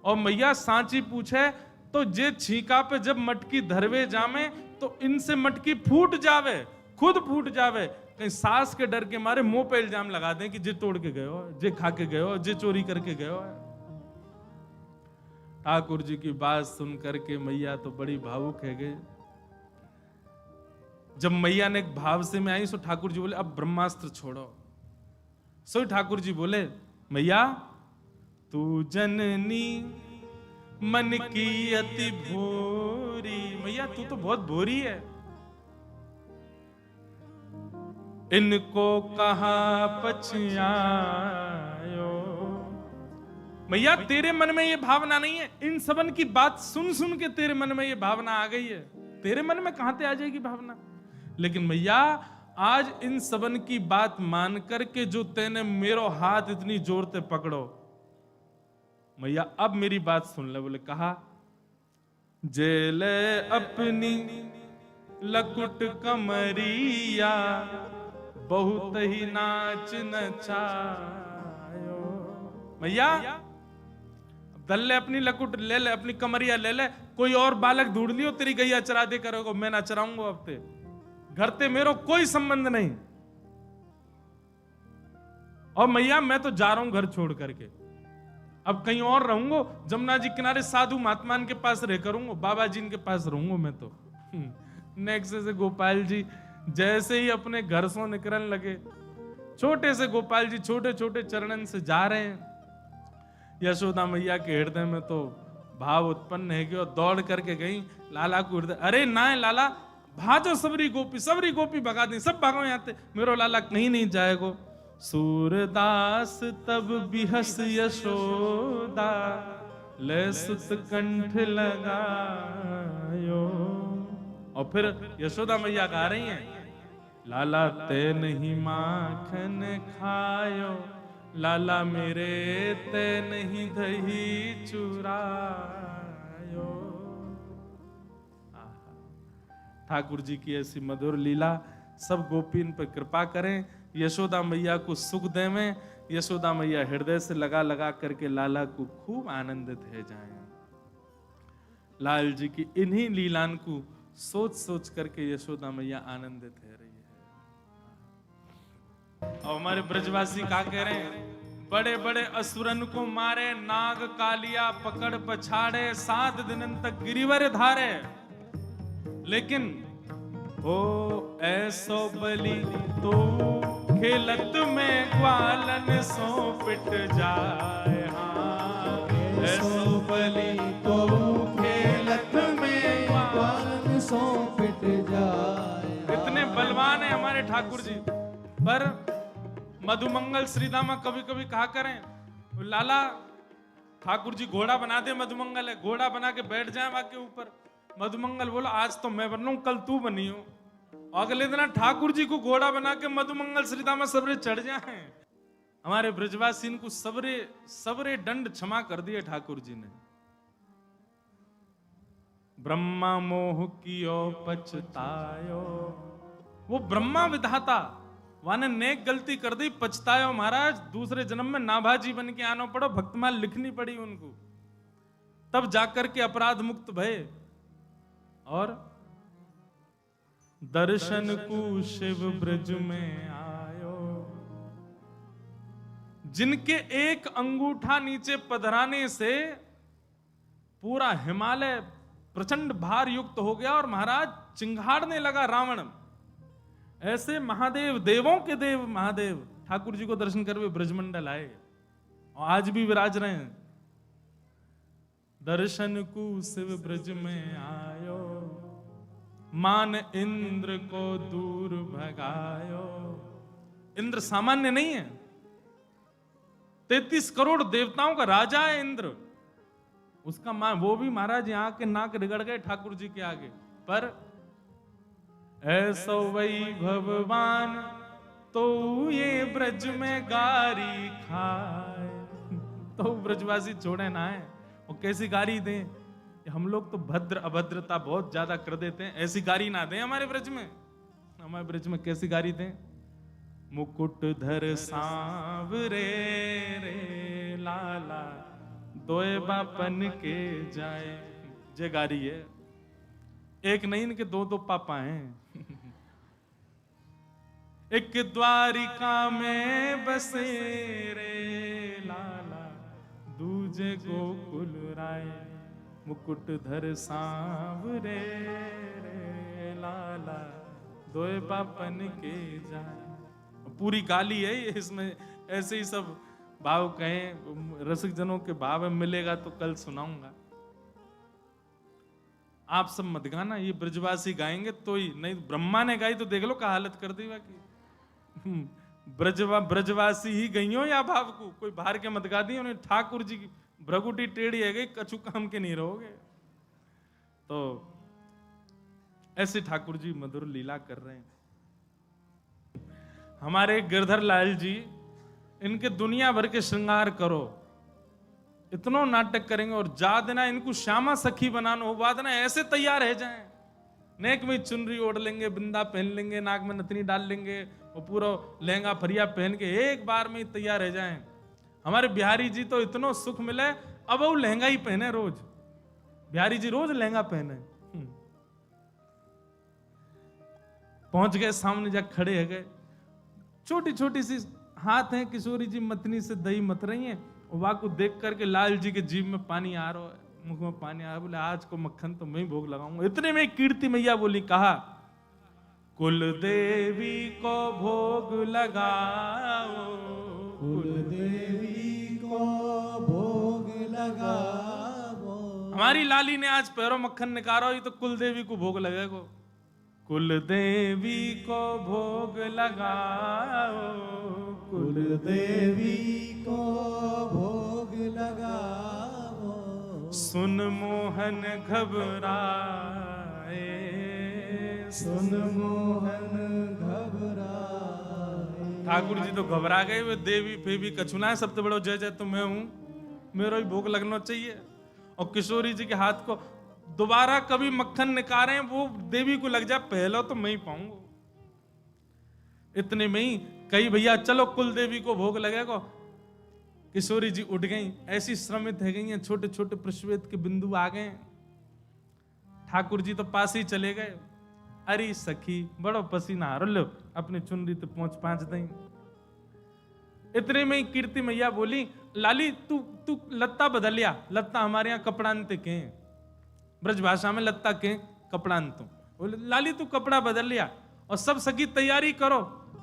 A: और मैया सांची पूछे तो जे छीका पे जब मटकी धरवे जामे तो इनसे मटकी फूट जावे, खुद फूट जावे, कहीं सास के डर के मारे मुंह पे इल्जाम लगा दें कि जे तोड़ के गए हो, जे खा के गए हो, जे चोरी करके गए हो। ठाकुर जी की बात सुन करके मैया तो बड़ी भावुक है गए। जब मैया ने एक भाव से में आई सो ठाकुर जी बोले अब ब्रह्मास्त्र छोड़ो। सो ठाकुर जी बोले मैया तू जननी मन की अति भोरी, मैया तू तो बहुत भोरी है। इनको कहाँ पछयायो, मैया तेरे मन में ये भावना नहीं है। इन सबन की बात सुन सुन के तेरे मन में ये भावना आ गई है। तेरे मन में कहां से आ जाएगी भावना। लेकिन मैया आज इन सबन की बात मान करके जो तेने मेरो हाथ इतनी जोर से पकड़ो, मैया अब मेरी बात सुन ले। बोले कहा जेले अपनी लकुट कमरिया बहुत ही नाच नचायो। मैया दल ले अपनी लकुट ले ले, अपनी कमरिया ले ले, कोई और बालक ढूंढ लियो तेरी गैया चरा दे करोगे, मैं ना चराऊंगा। अब ते घर ते मेरो कोई संबंध नहीं। और मैया मैं तो जा रहा हूं घर छोड़ करके, अब कहीं और रहूंगा। जमुना जी किनारे साधु महात्मान के पास रह करूंगा, बाबा जी के पास रहूंगा मैं तो। नेक्स्ट से गोपाल जी जैसे ही अपने घर से निकलने लगे, छोटे से गोपाल जी छोटे छोटे चरणन से जा रहे हैं। यशोदा मैया के हृदय में तो भाव उत्पन्न है कि और दौड़ करके गई लाला को हृदय, अरे ना लाला भाजो सबरी गोपी भगा दी, सब भागो यहाँ से, मेरो लाला कहीं नहीं जाएगो। सूरदास तब बिहस यशोदा ले सुत कंठ लगायो। और फिर यशोदा मैया गा रही हैं लाला ते नहीं माखन खायो, लाला मेरे ते नहीं दही चुरायो। ठाकुर जी की ऐसी मधुर लीला, सब गोपी इन पर कृपा करें, यशोदा मैया को सुख देवें। यशोदा मैया हृदय से लगा लगा करके लाला को खूब आनंदित है जाएं। लाल जी की इन्हीं लीलान को सोच सोच करके यशोदा मैया आनंदित है रही है। और हमारे ब्रजवासी क्या कह रहे हैं, बड़े बड़े असुरन को मारे, नाग कालिया पकड़ पछाड़े, 7 दिन तक गिरिवर धारे, लेकिन ओ ऐसो बलि तो खेलत में ग्वालन सो पिट जाए। हाँ ऐसो बलि तो खेलत में ग्वालन सो पिट जाए। इतने बलवान है हमारे ठाकुर जी। पर मधुमंगल श्रीदामा कभी कभी कहा करें लाला ठाकुर जी घोड़ा बना दे, मधुमंगल है, घोड़ा बना के बैठ जाए वहां के ऊपर। मधुमंगल बोला आज तो मैं बन रहा हूं, कल तू बनी हो। अगले दिन ठाकुर जी को घोड़ा बना के मधुमंगल श्रीदामा सबरे चढ़ जाए। हमारे ब्रजवासी को सबरे दंड क्षमा कर दिए ठाकुर जी ने। ब्रह्मा मोह कियो पछतायो, वो ब्रह्मा विधाता वाने नेक गलती कर दी, पछतायो महाराज, दूसरे जन्म में नाभाजी बन के आना पड़ो, भक्तमाल लिखनी पड़ी उनको, तब जाकर के अपराध मुक्त भये। और दर्शन को शिव ब्रज में आयो, जिनके एक अंगूठा नीचे पधराने से पूरा हिमालय प्रचंड भार युक्त हो गया और महाराज चिंगाड़ने लगा रावण। ऐसे महादेव, देवों के देव महादेव ठाकुर जी को दर्शन कर वे ब्रजमंडल आए और आज भी विराज रहे हैं। दर्शन को शिव ब्रज में आयो, मान इंद्र को दूर भगायो। इंद्र सामान्य नहीं है, 33 करोड़ देवताओं का राजा है इंद्र। उसका वो भी महाराज यहां के नाक रिगड़ गए ठाकुर जी के आगे। पर ऐसो वही भगवान तो ये ब्रज में गारी खाए। तो ब्रजवासी छोड़े ना है, और कैसी गारी दें। हम लोग तो भद्र अभद्रता बहुत ज्यादा कर देते हैं, ऐसी गारी ना दें हमारे ब्रज में। हमारे ब्रज में कैसी गारी दें, मुकुट धर सांवरे रे लाला, दोए बापन के जाए। जे गारी है, एक नहीं इनके दो पापा हैं। एक द्वारिका में बसे रे लाला, दूजे गोकुल राय, मुकुट धर सांवरे रे लाला, दोए पापन के जाए। पूरी गाली है ये, इसमें ऐसे ही सब भाव कहें, रसिक जनों के भाव में मिलेगा तो कल सुनाऊंगा। आप सब मत गाना, ये ब्रजवासी गाएंगे तो ही, नहीं ब्रह्मा ने गाई तो देख लो क्या हालत कर दी बाकी। ब्रजवासी ही गई हो या भाव को, कोई बाहर के मत गा दी उन्हें। ठाकुर जी की भ्रगुटी टेढ़ी है गई, कछु काम के नहीं रहोगे। तो ऐसे ठाकुर जी मधुर लीला कर रहे हैं। हमारे गिरधर लाल जी, इनके दुनिया भर के श्रृंगार करो, इतना नाटक करेंगे और जा देना इनको श्यामा सखी बनाना हो, बाद ना ऐसे तैयार रह जाएं, नेक में चुनरी ओढ़ लेंगे, बिंदा पहन लेंगे, नाक में नथनी डाल लेंगे और पूरा लहंगा फरिया पहन के एक बार में ही तैयार रह जाएं। हमारे बिहारी जी तो इतना सुख मिले, अब वो लहंगा ही पहने रोज। बिहारी जी रोज लहंगा पहने। पहुंच गए सामने, जा खड़े है गए, छोटी छोटी सी हाथ है किशोरी जी, मतनी से दही मत रही है। वहां को देख करके लाल जी के जीभ में पानी आ रहा है, मुख में पानी आ रहा है। बोले आज को मक्खन तो मैं ही भोग लगाऊंगा। इतने में कीर्ति मैया बोली, कहा कुल देवी को भोग लगाओ,
B: कुल देवी को भोग लगाओ।
A: हमारी लाली ने आज पैरों मक्खन निकालो, ये तो कुल देवी को भोग लगेगा। कुल देवी को भोग लगाओ,
B: कुल देवी को भोग लगाओ।
A: सुन मोहन घबराए,
B: सुन मोहन घबराए।
A: ठाकुर जी तो घबरा गए, वे देवी फेवी कछुना है, सबसे बड़ो जय जय तो मैं हूं, मेरा ही भोग लगना चाहिए। और किशोरी जी के हाथ को दोबारा कभी मक्खन निकाले, वो देवी को लग जाए, पहला तो मैं ही पाऊंगा। इतने में ही कही भैया चलो कुल देवी को भोग लगेगा। किशोरी जी उठ गई, ऐसी श्रमित है गई हैं, छोटे छोटे प्रश्वेत के बिंदु आ गए। ठाकुर जी तो पास ही चले गए। अरे सखी बड़ो पसीना आ लो, अपनी चुनरी तो पहुंच पांच दई। इतने में ही कीर्ति मैया बोली, लाली तू तू लत्ता बदल लिया। लत्ता हमारे यहाँ कपड़ांत के, ब्रज भाषा में लत्ता के कपड़ांत। बोले लाली तू कपड़ा बदल लिया और सब सखी तैयारी करो,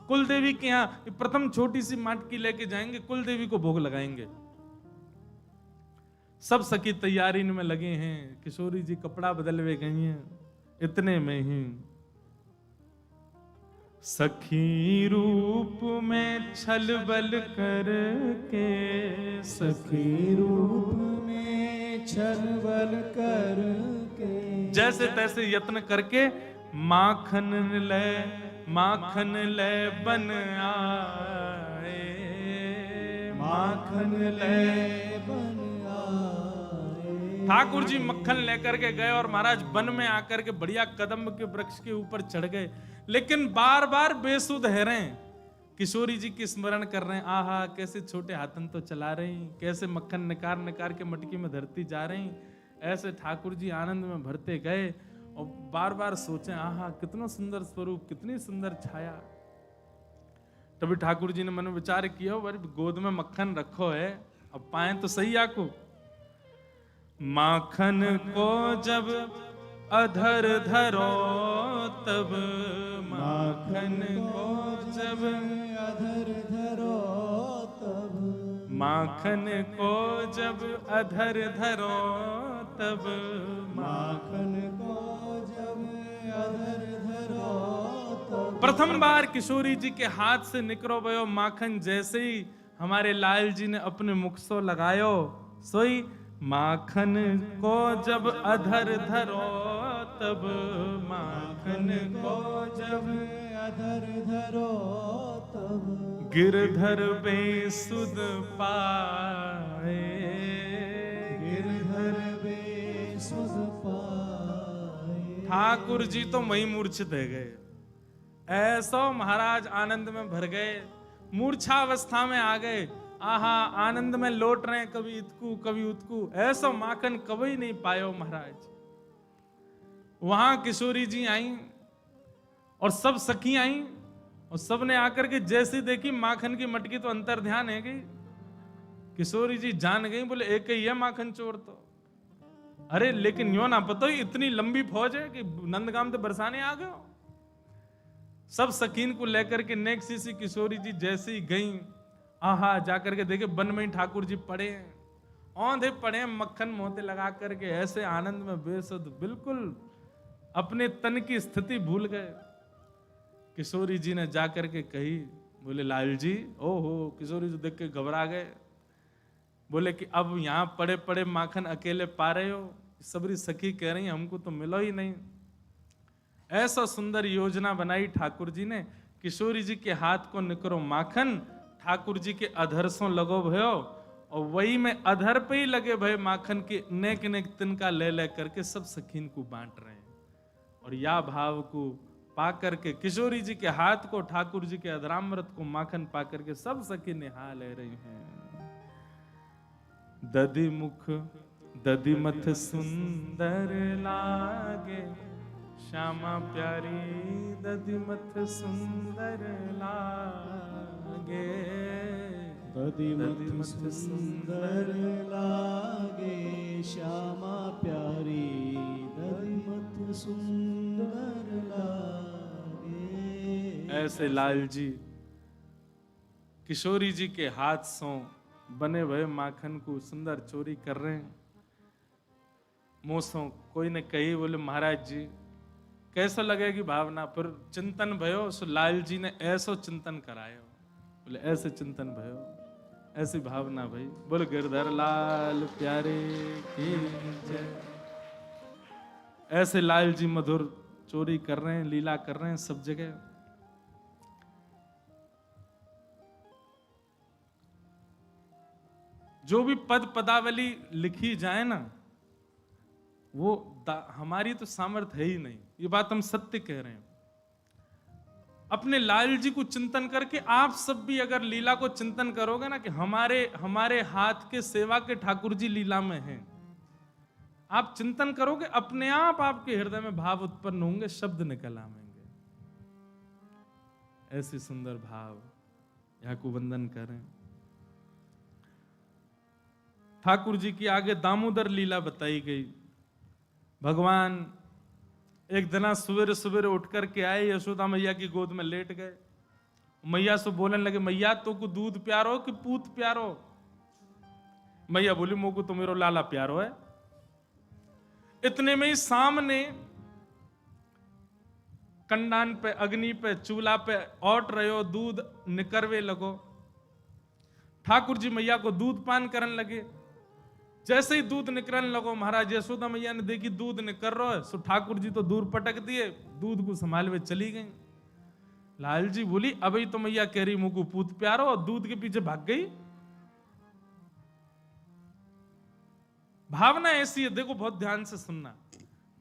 A: कुल देवी के यहाँ प्रथम छोटी सी माटकी लेके जाएंगे, कुल देवी को भोग लगाएंगे। सब सखी तैयारी में लगे हैं, किशोरी जी कपड़ा बदलवे गई हैं। इतने में ही सखी रूप में छल बल करके,
B: सखी रूप में छल बल करके,
A: जैसे तैसे यत्न करके माखन ले बन आए,
B: माखन ले बन आए।
A: ठाकुर जी मक्खन लेकर के गए और महाराज वन में आकर के बढ़िया कदम्ब के वृक्ष के ऊपर चढ़ गए, लेकिन बार बार बेसुध है रहे हैं। किशोरी जी की स्मरण कर रहे हैं, आहा कैसे छोटे हाथन तो चला रही, कैसे मक्खन निकार निकार के मटकी में धरती जा रही। ऐसे ठाकुर जी आनंद में भरते गए और बार बार सोचे, आहा कितना सुंदर स्वरूप, कितनी सुंदर छाया। तभी ठाकुर जी ने मन में विचार किया, गोद में मक्खन रखो है, अब पाए तो सही आको। माखन को जब अधर धरो तब, माखन को जब
B: अधर धरो तब,
A: माखन को जब अधर धरो तब,
B: माखन को जब अधर धरो तब।
A: प्रथम बार किशोरी जी के हाथ से निकलो भयो माखन, जैसे ही हमारे लाल जी ने अपने मुख सो लगायो, सोई माखन को जब अधर धरो तब, माखन को जब
B: अधर धरो तब,
A: गिरधर बेसुध पाए,
B: गिरधर बेसुध पाए।
A: ठाकुर जी तो वही मूर्छित है गए। ऐसा महाराज आनंद में भर गए, मूर्छा अवस्था में आ गए। आहा आनंद में लौट रहे हैं, कभी इतकू कभी उतकू। ऐसा माखन कभी नहीं पायो महाराज। वहां किशोरी जी आई और सब सखी आई और सब ने आकर के जैसी देखी माखन की मटकी तो अंतर ध्यान है गई। किशोरी जी जान गई, बोले एक ही है माखन चोर तो। अरे लेकिन यो ना पता, इतनी लंबी फौज है कि नंदगाम तो बरसाने आ गए। सब सकीन को लेकर के नेक सी किशोरी जी जैसे ही गई, आहा जाकर के देखे वन में ही ठाकुर जी पड़े हैं, औंधे पड़े हैं, मक्खन मोते लगा करके ऐसे आनंद में बेसुध, बिल्कुल अपने तन की स्थिति भूल गए। किशोरी जी ने जाकर के कही, बोले लाल जी, ओहो। किशोरी जी देख के घबरा गए, बोले कि अब यहां पड़े पड़े माखन अकेले पा रहे हो? सबरी सखी कह रही हमको तो मिलो ही नहीं। ऐसा सुंदर योजना बनाई ठाकुर जी ने, किशोरी जी के हाथ को निकरो माखन, ठाकुर जी के अधर सो लगो भयो, और वही में अधर पे ही लगे भय माखन के नेक नेक तिनका ले ले करके सब सखीन को बांट रहे हैं। और या भाव को पा करके किशोरी जी के हाथ को, ठाकुर जी के अधरामृत को माखन पा करके सब सखी निहा ले रही हैं। दधि मुख दधि मथ सुंदर लागे, श्यामा प्यारी दधि मथ सुंदर लागे,
B: दधि मथ सुंदर लागे, श्यामा प्यारी दधि मथ सुंदर लागे।
A: ऐसे लाल जी किशोरी जी के हाथ से बने हुए माखन को सुंदर चोरी कर रहे हैं। मोसों कोई ने कही, बोले महाराज जी कैसा लगेगी भावना? पर चिंतन भयो, सो लाल जी ने ऐसो चिंतन करायो, बोले ऐसे चिंतन भयो, ऐसी भावना भाई। बोले गिरधर लाल प्यारे की जय। ऐसे लाल जी मधुर चोरी कर रहे हैं, लीला कर रहे हैं सब जगह। जो भी पद पदावली लिखी जाए ना, वो हमारी तो सामर्थ्य है ही नहीं, ये बात हम सत्य कह रहे हैं। अपने लाल जी को चिंतन करके आप सब भी अगर लीला को चिंतन करोगे ना, कि हमारे हाथ के सेवा के ठाकुर जी लीला में हैं, आप चिंतन करोगे, अपने आप आपके हृदय में भाव उत्पन्न होंगे, शब्द निकल आएंगे। ऐसी सुंदर भाव यहाँ को वंदन करें। ठाकुर जी की आगे दामोदर लीला बताई गई। भगवान एक दिन सवेरे सवेरे उठ करके आए, यशोदा मैया की गोद में लेट गए। मैया से बोलने लगे, मैया तो को दूध प्यारो कि पूत प्यारो? मैया बोली, मोको तो मेरो लाला प्यारो है। इतने में ही सामने कंडान पे, अग्नि पे, चूल्हा पे औट रहे हो, दूध निकरवे लगो। ठाकुर जी मैया को दूध पान करने लगे। जैसे ही दूध निकलने लगो, महाराज यशोदा मैया ने देखी दूध निकल रहा है, सो ठाकुर जी तो दूर पटक दिए, दूध को संभाल में चली गई। लाल जी बोली, अभी तो मैया कह रही मुझको पूत प्यारो, और दूध के पीछे भाग गई। भावना ऐसी है, देखो बहुत ध्यान से सुनना।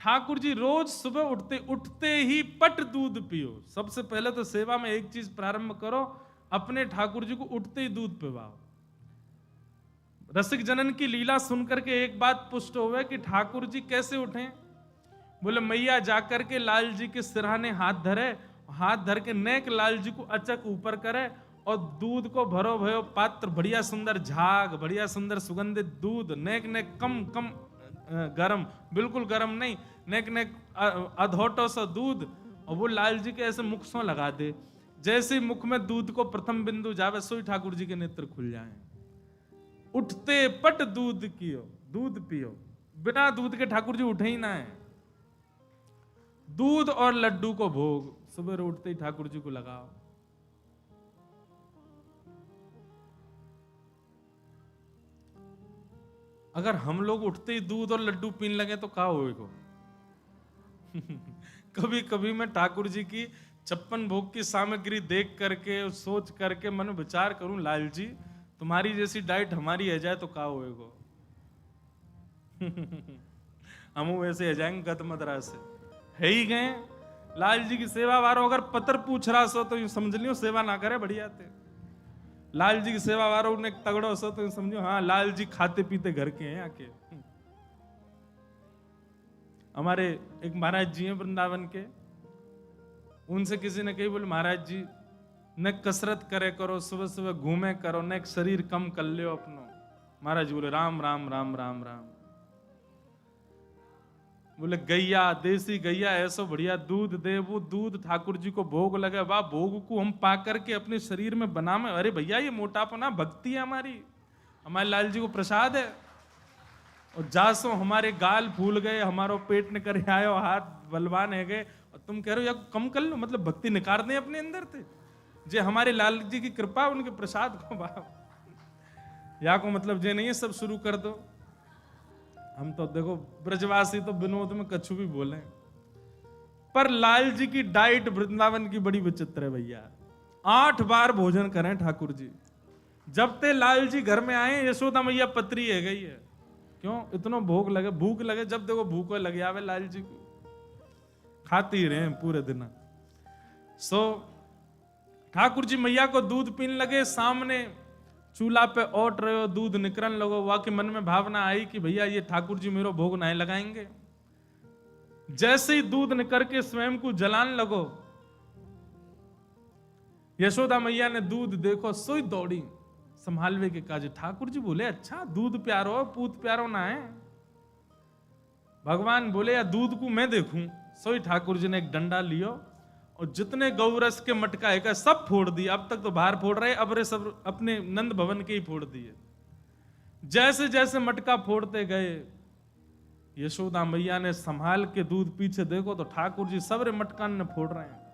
A: ठाकुर जी रोज सुबह उठते ही पट दूध पियो। सबसे पहले तो सेवा में एक चीज प्रारंभ करो, अपने ठाकुर जी को उठते ही दूध पिवाओ। रसिक जनन की लीला सुनकर के एक बात पुष्ट हुए कि ठाकुर जी कैसे उठे। बोले मैया जाकर के लाल जी के सिरहाने हाथ धरे, हाथ धर के नेक लाल जी को अचक ऊपर करे, और दूध को भरो भयो पात्र, बढ़िया सुंदर झाग, बढ़िया सुंदर सुगंधित दूध, नेक नेक कम कम गरम, बिल्कुल गरम नहीं, नेक नेक अधोटो सा दूध, और वो लाल जी के ऐसे मुख सो लगा दे। जैसे ही मुख में दूध को प्रथम बिंदु जावे, सोई ठाकुर जी के नेत्र खुल जाए। उठते पट दूध कियो, दूध पियो। बिना दूध के ठाकुर जी उठे ही ना है। दूध और लड्डू को भोग सुबह उठते ही ठाकुर जी को लगाओ। अगर हम लोग उठते ही दूध और लड्डू पीने लगे तो क्या होएगा? कभी कभी मैं ठाकुर जी की 56 भोग की सामग्री देख करके, सोच करके मन विचार करूं, लाल जी तुम्हारी जैसी डाइट हमारी है जाए तो क्या होएगा? हम वैसे है जाएंगे गद मदरा से, है ही गए। लाल जी की सेवा वारो अगर पत्र पूछ रहा सो तो यूं समझ लियो सेवा ना करे, बढ़िया थे। लाल जी की सेवा वारो ने तगड़ो सो तो समझो हाँ लाल जी खाते पीते घर के हैं आके। हमारे एक महाराज जी हैं वृंदावन के, उनसे किसी ने कही, बोले महाराज जी न कसरत करे करो, सुबह सुबह घूमे करो, न शरीर कम कर लियो अपनो। महाराज बोले राम राम राम राम राम। बोले गैया, देसी गैया ऐसा बढ़िया दूध दे। वो दूध ठाकुर जी को भोग लगे, वाह भोग को हम पा करके अपने शरीर में बना में, अरे भैया ये मोटापना भक्ति है हमारी, हमारे लाल जी को प्रसाद है। और जासो हमारे गाल फूल गए, हमारो पेट निकर आयो, हाथ बलवान है गए, और तुम कह रहे हो या कम कर लो, मतलब भक्ति निकाल दें अपने अंदर थे। जे हमारे लाल जी की कृपा, उनके प्रसाद को बाप या को मतलब जे नहीं है सब शुरू कर दो। हम तो देखो ब्रजवासी तो विनोद में कछु भी बोले, पर लाल जी की डाइट वृंदावन की बड़ी विचित्र है भैया। 8 बार भोजन करें ठाकुर जी। जब ते लाल जी घर में आए, यशोदा मैया पत्री है गई है, क्यों इतना भोग लगे, भूख लगे, जब देखो भूख लगे आवे लाल जी को, खाती ही रहे पूरे दिन। सो ठाकुर जी मैया को दूध पीने लगे, सामने चूल्हा पे ओट रहे हो, दूध निकरन लगो, वहां के मन में भावना आई कि भैया ये ठाकुर जी मेरो भोग नहीं लगाएंगे। जैसे ही दूध निकर के स्वयं को जलान लगो, यशोदा मैया ने दूध देखो, सोई दौड़ी संभालवे के काज। ठाकुर जी बोले अच्छा दूध प्यारो, पूत प्यारो ना है। भगवान बोले या दूध को मैं देखूं। सोई ठाकुर जी ने एक डंडा लियो और जितने गौरस के मटका है सब फोड़ दिए। अब तक तो बाहर फोड़ रहे, अब रे सब अपने नंद भवन के ही फोड़ दिए। जैसे जैसे मटका फोड़ते गए, यशोदा मैया ने संभाल के दूध पीछे देखो तो ठाकुर जी सबरे मटकान ने फोड़ रहे हैं।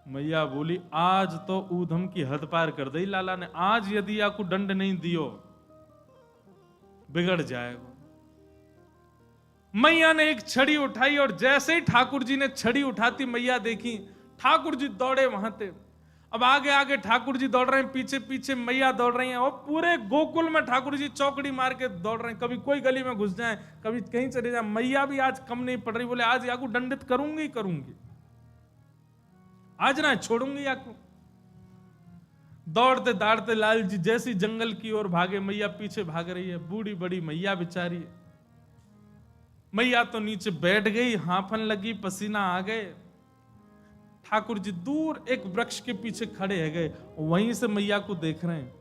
A: मैया बोली आज तो ऊधम की हद पार कर दी लाला ने, आज यदि आपको दंड नहीं दियो बिगड़ जाएगा। मैया ने एक छड़ी उठाई और जैसे ही ठाकुर जी ने छड़ी उठाती, मैया देखी ठाकुर जी दौड़े वहां थे। अब आगे आगे ठाकुर जी दौड़ रहे हैं, पीछे पीछे मैया दौड़ रही हैं, और पूरे गोकुल में ठाकुर जी चौकड़ी मार के दौड़ रहे हैं। कभी कोई गली में घुस जाए, कभी कहीं चले जाए, मैया भी आज कम नहीं पड़ रही। बोले आज याकू दंडित करूंगी करूंगी, आज ना छोड़ूंगी याकू। दौड़ते दौड़ते लाल जी जैसी जंगल की ओर भागे, मैया पीछे भाग रही है। बूढ़ी बड़ी मैया बेचारी, मैया तो नीचे बैठ गई, हांफन लगी, पसीना आ गए। ठाकुर जी दूर एक वृक्ष के पीछे खड़े है गए, वहीं से मैया को देख रहे हैं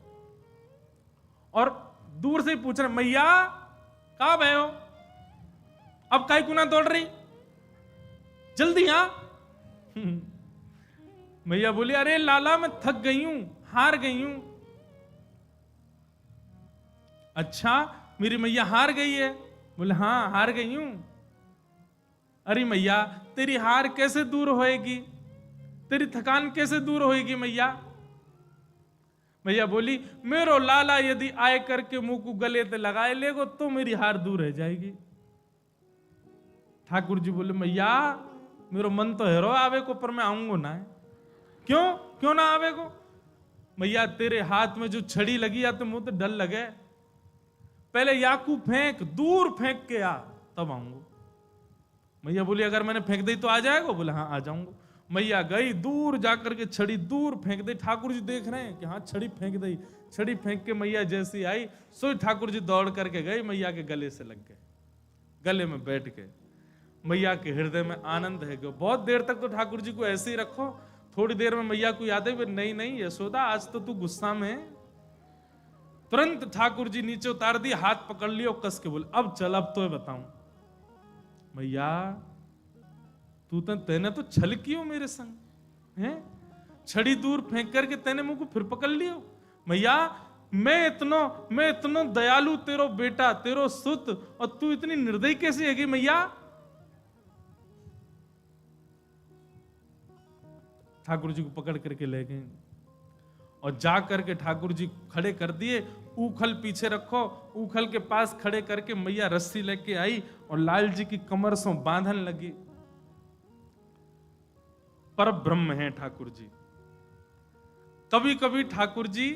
A: और दूर से ही पूछ रहे हैं मैया कहां गए हो, अब काहे को ना दौड़ रही, जल्दी आ। मैया बोली अरे लाला मैं थक गई हूं, हार गई हूं। अच्छा मेरी मैया हार गई है? बोले हाँ हार गई हूं। अरे मैया तेरी हार कैसे दूर होएगी, तेरी थकान कैसे दूर होएगी मैया? मैया बोली मेरो लाला यदि आए करके मुंह को गले ते लगाए लेगो तो मेरी हार दूर रह जाएगी। ठाकुर जी बोले मैया मेरो मन तो हेरो आवे को, पर मैं आऊंगो ना है। क्यों क्यों ना आवे को? मैया तेरे हाथ में जो छड़ी लगी या तो मुंह तो डर लगे, पहले याकू फेंक, दूर फेंक के आ तब आऊंगा। मैया बोली अगर मैंने फेंक दी तो आ जाएगा? बोले हाँ आ जाऊंगा। मैया गई दूर जाकर के छड़ी दूर फेंक दी। ठाकुर जी देख रहे हैं कि हाँ छड़ी फेंक दी। छड़ी फेंक के मैया जैसी आई सो ठाकुर जी दौड़ करके गई, मैया के गले से लग गए, गले में बैठ गए। मैया के हृदय में आनंद है। बहुत देर तक तो ठाकुर जी को ऐसे ही रखो, थोड़ी देर में मैया को याद है नहीं नहीं यशोदा आज तो तू गुस्सा में है। तुरंत ठाकुर जी नीचे उतार दी, हाथ पकड़ लियो, कस के बोले अब चल, अब तो बताऊं। मैया तेने तो छल कियो मेरे संग है, छड़ी दूर फेंक करके तेने मुंह को फिर पकड़ लियो। मैया मैं इतनो दयालु तेरो बेटा, तेरो सुत, और तू इतनी निर्दयी कैसी हैगी मैया? ठाकुर जी को पकड़ करके ले गए और जा करके ठाकुर जी खड़े कर दिए। ऊखल पीछे रखो, ऊखल के पास खड़े करके मैया रस्सी लेके आई और लाल जी की कमर से बांधन लगी। पर ब्रह्म है ठाकुर जी। कभी कभी ठाकुर जी,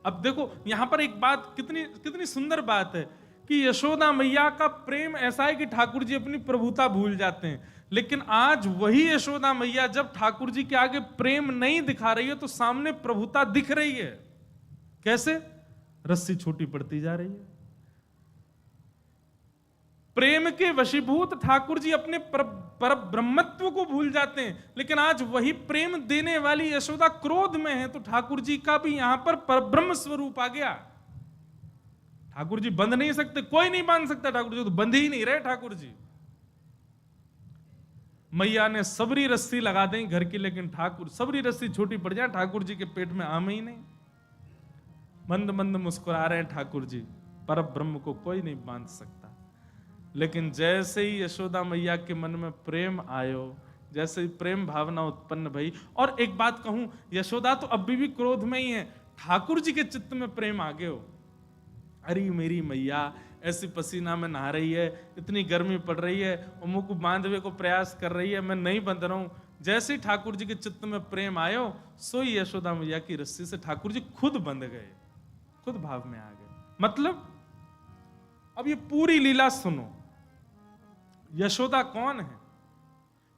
A: अब देखो यहां पर एक बात, कितनी सुंदर बात है कि यशोदा मैया का प्रेम ऐसा है कि ठाकुर जी अपनी प्रभुता भूल जाते हैं। लेकिन आज वही यशोदा मैया जब ठाकुर जी के आगे प्रेम नहीं दिखा रही है तो सामने प्रभुता दिख रही है। कैसे? रस्सी छोटी पड़ती जा रही है। प्रेम के वशीभूत ठाकुर जी अपने पर ब्रह्मत्व को भूल जाते हैं। लेकिन आज वही प्रेम देने वाली यशोदा क्रोध में है तो ठाकुर जी का भी यहां पर परब्रह्म स्वरूप आ गया। ठाकुर जी बंध नहीं सकते, कोई नहीं बांध सकता ठाकुर जी, तो बंध ही नहीं रहे ठाकुर जी। मैया ने सबरी रस्सी लगा दी घर की, लेकिन ठाकुर सबरी रस्सी छोटी पड़ जाए, ठाकुर जी के पेट में आम ही नहीं। मंद मंद मुस्कुरा रहे हैं ठाकुर जी, पर ब्रह्म को कोई नहीं बांध सकता। लेकिन जैसे ही यशोदा मैया के मन में प्रेम आयो, जैसे ही प्रेम भावना उत्पन्न भई, और एक बात कहूं, यशोदा तो अभी भी क्रोध में ही है, ठाकुर जी के चित्त में प्रेम आ गयो। अरे मेरी मैया ऐसी पसीना में नहा रही है, इतनी गर्मी पड़ रही है, और मुंह को बांधवे को प्रयास कर रही है, मैं नहीं बंध रहा हूं। जैसे ही ठाकुर जी के चित्त में प्रेम आयो, सोई यशोदा मैया की रस्सी से ठाकुर जी खुद बंध गए, खुद भाव में आ गए। मतलब अब ये पूरी लीला सुनो। यशोदा कौन है?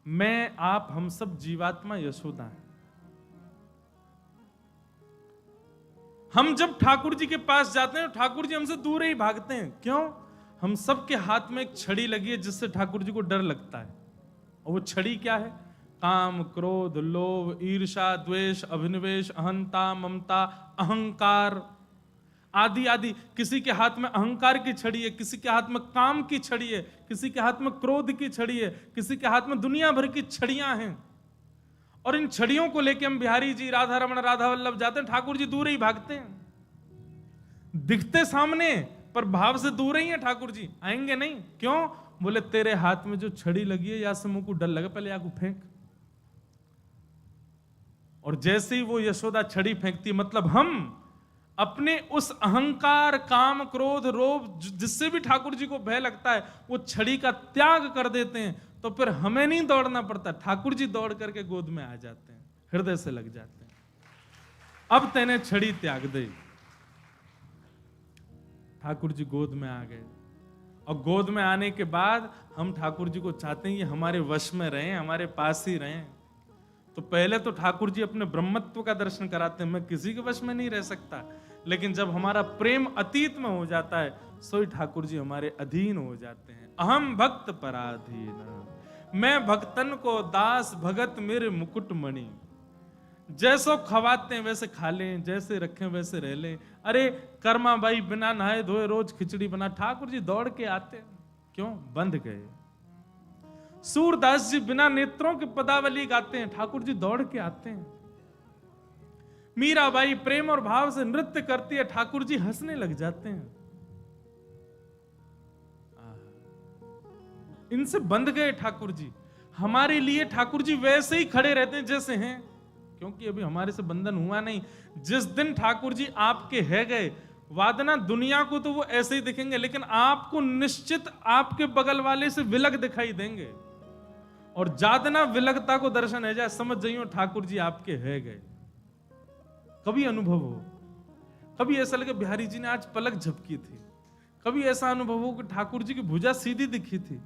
A: मैं, आप, हम सब जीवात्मा यशोदा है। हम जब ठाकुर जी के पास जाते हैं, ठाकुर जी हमसे दूर ही भागते हैं। क्यों? हम सब के हाथ में एक छड़ी लगी है जिससे ठाकुर जी को डर लगता है। और वो छड़ी क्या है? काम, क्रोध, लोभ, ईर्ष्या, द्वेष, अभिनिवेश, अहंता, ममता, अहंकार आदि आदि। किसी के हाथ में अहंकार की छड़ी है, किसी के हाथ में काम की छड़ी है, किसी के हाथ में क्रोध की छड़ी है, किसी के हाथ में दुनिया भर की छड़ियां हैं। और इन छड़ियों को लेके हम बिहारी जी, राधा रमण, राधा वल्लभ जाते हैं, ठाकुर जी दूर ही भागते हैं। दिखते सामने पर भाव से दूर ही है ठाकुर जी, आएंगे नहीं। क्यों? बोले तेरे हाथ में जो छड़ी लगी है, या से मुंह को डर लगे, पहले या को फेंक। और जैसे ही वो यशोदा छड़ी फेंकती, मतलब हम अपने उस अहंकार, काम, क्रोध, लोभ जिससे भी ठाकुर जी को भय लगता है, वो छड़ी का त्याग कर देते हैं। तो फिर हमें नहीं दौड़ना पड़ता, ठाकुर जी दौड़ करके गोद में आ जाते हैं, हृदय से लग जाते हैं। अब तेने छड़ी त्याग दे। ठाकुर जी गोद में आ गए, और गोद में आने के बाद हम ठाकुर जी को चाहते हैं ये हमारे वश में रहें, हमारे पास ही रहें। तो पहले तो ठाकुर जी अपने ब्रह्मत्व का दर्शन कराते हैं, मैं किसी के वश में नहीं रह सकता। लेकिन जब हमारा प्रेम अतीत में हो जाता है, सोई ठाकुर जी हमारे अधीन हो जाते हैं। अहम भक्त पराधीन, मैं भक्तन को दास भगत मेरे मुकुट मणि। जैसो खवाते हैं वैसे खा लें, जैसे रखें वैसे रह लें। अरे कर्मा भाई बिना नहाए धोए रोज खिचड़ी बना, ठाकुर जी दौड़ के आते हैं। क्यों? बंध गए। सूरदास जी बिना नेत्रों के पदावली गाते हैं, ठाकुर जी दौड़ के आते हैं। मीराबाई प्रेम और भाव से नृत्य करती है, ठाकुर जी हंसने लग जाते हैं। इनसे बंध गए ठाकुर जी। हमारे लिए ठाकुर जी वैसे ही खड़े रहते हैं जैसे हैं, क्योंकि अभी हमारे से बंधन हुआ नहीं। जिस दिन ठाकुर जी आपके है गए, वादना दुनिया को तो वो ऐसे ही दिखेंगे, लेकिन आपको निश्चित आपके बगल वाले से विलग दिखाई देंगे। और जादना विलगता को दर्शन है जाए, समझ जाइयो ठाकुर जी आपके है गए। कभी अनुभव हो, कभी ऐसा लगे बिहारी जी ने आज पलक झपकी थी, कभी ऐसा अनुभव हो कि ठाकुर जी की भुजा सीधी दिखी थी,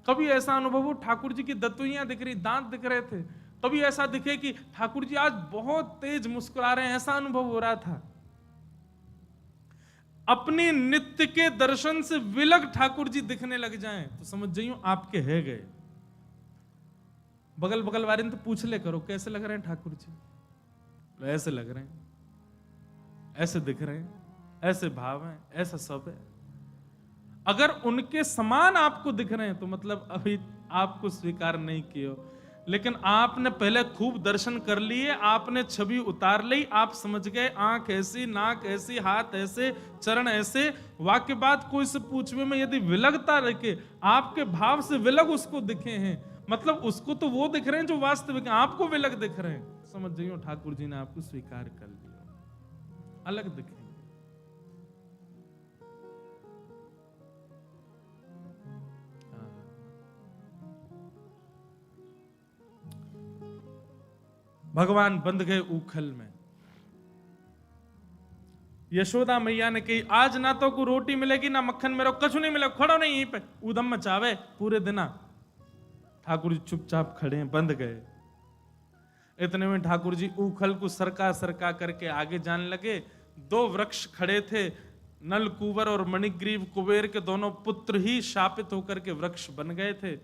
A: कभी ऐसा अनुभव हो ठाकुर जी की दतुइयां दिख रही, दांत दिख रहे थे, कभी ऐसा दिखे कि ठाकुर जी आज बहुत तेज मुस्कुरा रहे हैं, ऐसा अनुभव हो रहा था। अपने नित्य के दर्शन से विलग ठाकुर जी दिखने लग जाएं तो समझ जाइयो आपके है गए। बगल बगल वाले ने तो पूछ ले करो कैसे लग रहे हैं ठाकुर जी, ऐसे लग रहे हैं, ऐसे दिख रहे हैं, ऐसे भाव हैं, ऐसा सब है। अगर उनके समान आपको दिख रहे हैं तो मतलब अभी आपको स्वीकार नहीं किया। लेकिन आपने पहले खूब दर्शन कर लिए, आपने छवि उतार ली, आप समझ गए आंख ऐसी, नाक ऐसी, हाथ ऐसे, चरण ऐसे। वाक्य बात कोई से पूछवे में यदि विलगता रखे, आपके भाव से विलग उसको दिखे हैं, मतलब उसको तो वो दिख रहे हैं जो वास्तविक है, आपको विलग दिख रहे हैं, समझ जाइयो ठाकुर जी ने आपको स्वीकार कर लिया, अलग दिखेंगे। भगवान बंध गए उखल में। यशोदा मैया ने कही आज ना तो को रोटी मिलेगी ना मक्खन मेरा, कछु नहीं मिलेगा, खड़ो नहीं यहीं पे, उदम मचावे पूरे दिन। ठाकुर जी चुपचाप खड़े हैं, बंध गए। इतने में ठाकुर जी उखल को सरका सरका करके आगे जाने लगे। दो वृक्ष खड़े थे, नल कुंवर और मणिग्रीव कुबेर के दोनों पुत्र ही शापित होकर के वृक्ष बन गए थे।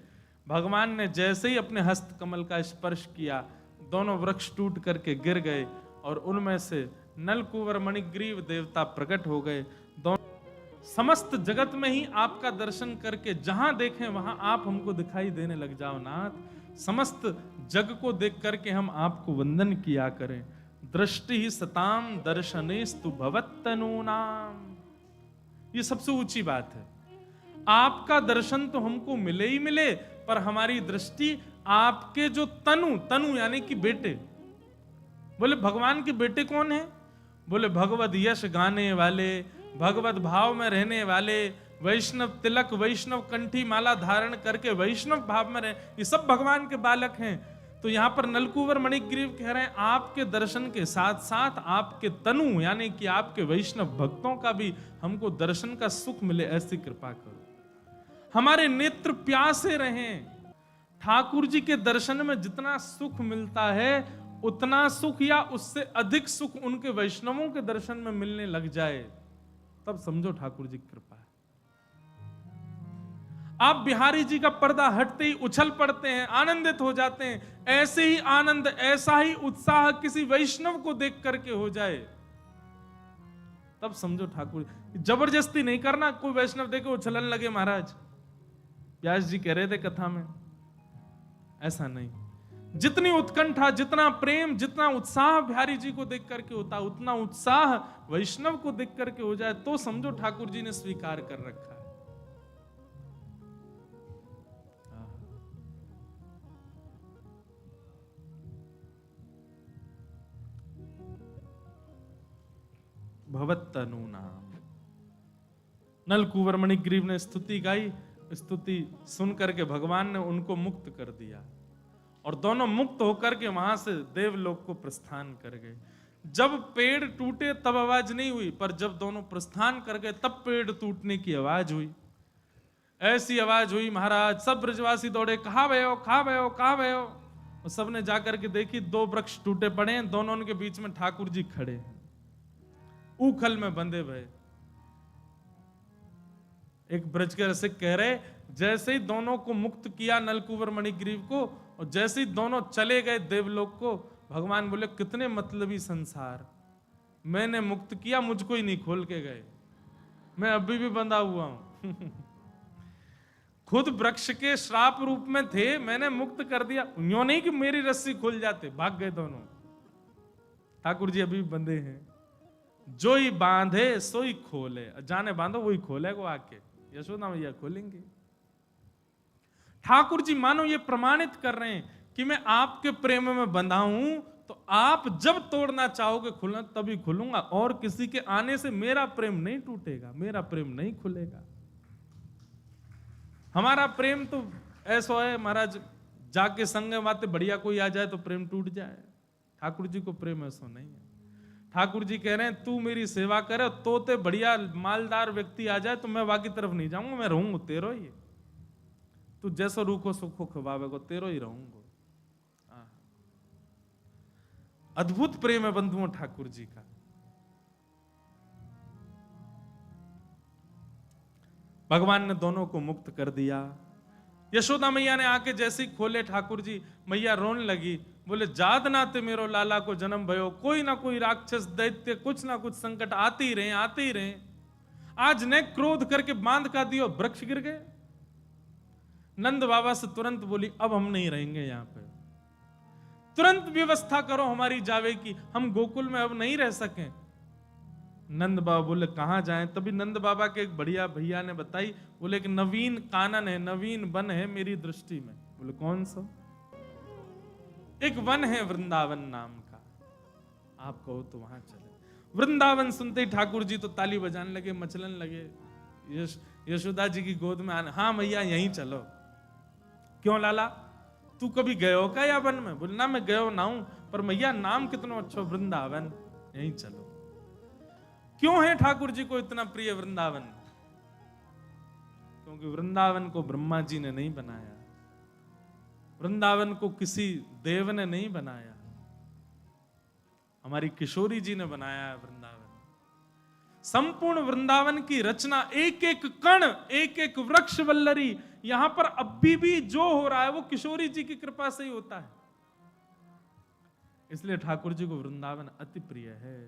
A: भगवान ने जैसे ही अपने हस्त कमल का स्पर्श किया, दोनों वृक्ष टूट करके गिर गए और उनमें से नल कुंवर मणिग्रीव देवता प्रकट हो गए। दोनों समस्त जगत में ही आपका दर्शन करके जहां देखें वहां आप हमको दिखाई देने लग जाओ नाथ। समस्त जग को देख करके हम आपको वंदन किया करें। दृष्टि ही सताम दर्शनेस्तु भवत्तनूनाम, ये सबसे ऊंची बात है। आपका दर्शन तो हमको मिले ही मिले, पर हमारी दृष्टि आपके जो तनु यानी कि बेटे, बोले भगवान के बेटे कौन है? बोले भगवत यश गाने वाले, भगवत भाव में रहने वाले, वैष्णव तिलक वैष्णव कंठी माला धारण करके वैष्णव भाव में रहे, ये सब भगवान के बालक हैं। तो यहां पर नलकुंवर मणिग्रीव कह रहे हैं आपके दर्शन के साथ साथ आपके तनु यानी कि आपके वैष्णव भक्तों का भी हमको दर्शन का सुख मिले, ऐसी कृपा करो। हमारे नेत्र प्यासे रहें। ठाकुर जी के दर्शन में जितना सुख मिलता है उतना सुख या उससे अधिक सुख उनके वैष्णवों के दर्शन में मिलने लग जाए, तब समझो ठाकुर जी की कृपा है। आप बिहारी जी का पर्दा हटते ही उछल पड़ते हैं, आनंदित हो जाते हैं। ऐसे ही आनंद, ऐसा ही उत्साह किसी वैष्णव को देख करके हो जाए, तब समझो ठाकुर। जबरदस्ती नहीं करना, कोई वैष्णव देखे उछलन लगे महाराज, व्यास जी कह रहे थे कथा में, ऐसा नहीं। जितनी उत्कंठा, जितना प्रेम, जितना उत्साह बिहारी जी को देख करके होता, उतना उत्साह वैष्णव को देख करके हो जाए, तो समझो ठाकुर जी ने स्वीकार कर रखा है। भवत्तनूनाम। नलकुंवर मणिग्रीव ने स्तुति गाई, स्तुति सुन करके भगवान ने उनको मुक्त कर दिया और दोनों मुक्त होकर के वहां से देवलोक को प्रस्थान कर गए। जब पेड़ टूटे तब आवाज नहीं हुई, पर जब दोनों प्रस्थान कर गए तब पेड़ टूटने की आवाज हुई। ऐसी आवाज हुई महाराज, सब ब्रजवासी दौड़े, कहां गए हो, कहां गए हो, कहां गए हो। सबने जाकर के देखी, 2 वृक्ष टूटे पड़े हैं, दोनों के बीच में ठाकुर जी खड़े हैं, ऊखल में बंधे भय। एक ब्रज के रसिक कह रहे, जैसे ही दोनों को मुक्त किया नलकुंवर मणिग्रीव को, और जैसे ही दोनों चले गए देवलोक को, भगवान बोले कितने मतलबी संसार, मैंने मुक्त किया, मुझको ही नहीं खोल के गए, मैं अभी भी बंधा हुआ हूं। खुद वृक्ष के श्राप रूप में थे, मैंने मुक्त कर दिया, यूं नहीं कि मेरी रस्सी खुल जाते, भाग गए दोनों। ठाकुर जी अभी भी बंधे हैं। जो ही बांधे सो ही खोले, जाने बांधो वही खोलेगा आके, यशोदा मैया खोलेंगे। ठाकुर जी मानो ये प्रमाणित कर रहे हैं कि मैं आपके प्रेम में बंधा हूं, तो आप जब तोड़ना चाहोगे खुलना तभी खुलूंगा, और किसी के आने से मेरा प्रेम नहीं टूटेगा, मेरा प्रेम नहीं खुलेगा। हमारा प्रेम तो ऐसा है महाराज, जाके संग बातें बढ़िया कोई आ जाए तो प्रेम टूट जाए। ठाकुर जी को प्रेम ऐसा नहीं है। ठाकुर जी कह रहे हैं तू मेरी सेवा करे, तोते बढ़िया मालदार व्यक्ति आ जाए तो मैं बाकी तरफ नहीं जाऊंगा, मैं रहूंगा तेरो ही। तू जैसा रूखो सुखो खवावे को तेरो ही रहूंगा। अद्भुत प्रेम है बंधुओं ठाकुर जी का। भगवान ने दोनों को मुक्त कर दिया। यशोदा मैया ने आके जैसे ही खोले ठाकुर जी, मैया रोने लगी, बोले जाद नाते मेरो लाला को जन्म भयो, कोई ना कोई राक्षस दैत्य कुछ ना कुछ संकट आते ही रहे, आते ही रहे। आज ने क्रोध करके बांध का दियो, वृक्ष गिर गए। नंद बाबा से तुरंत बोली अब हम नहीं रहेंगे यहां पे, तुरंत व्यवस्था करो हमारी जावे की, हम गोकुल में अब नहीं रह सके। नंद बाबा बोले कहां जाएं? तभी नंद बाबा के एक बढ़िया भैया ने बताई, बोले कि नवीन कानन है, नवीन वन है मेरी दृष्टि में। बोले कौन सा? एक वन है वृंदावन नाम का, आप कहो तो वहां चले। वृंदावन सुनते ही ठाकुर जी तो ताली बजाने लगे, मचलन लगे। यशोदा जी की गोद में आने, हाँ मैया यहीं चलो। क्यों लाला, तू कभी गयो का या वन में? बोले ना मैं गयो ना हूं, पर मैया नाम कितना अच्छा वृंदावन, यहीं चलो। क्यों है ठाकुर जी को इतना प्रिय वृंदावन? क्योंकि वृंदावन को ब्रह्मा जी ने नहीं बनाया, वृंदावन को किसी देव ने नहीं बनाया, हमारी किशोरी जी ने बनाया है वृंदावन। संपूर्ण वृंदावन की रचना, एक एक कण, एक एक वृक्ष वल्लरी, यहां पर अभी भी जो हो रहा है वो किशोरी जी की कृपा से ही होता है। इसलिए ठाकुर जी को वृंदावन अति प्रिय है।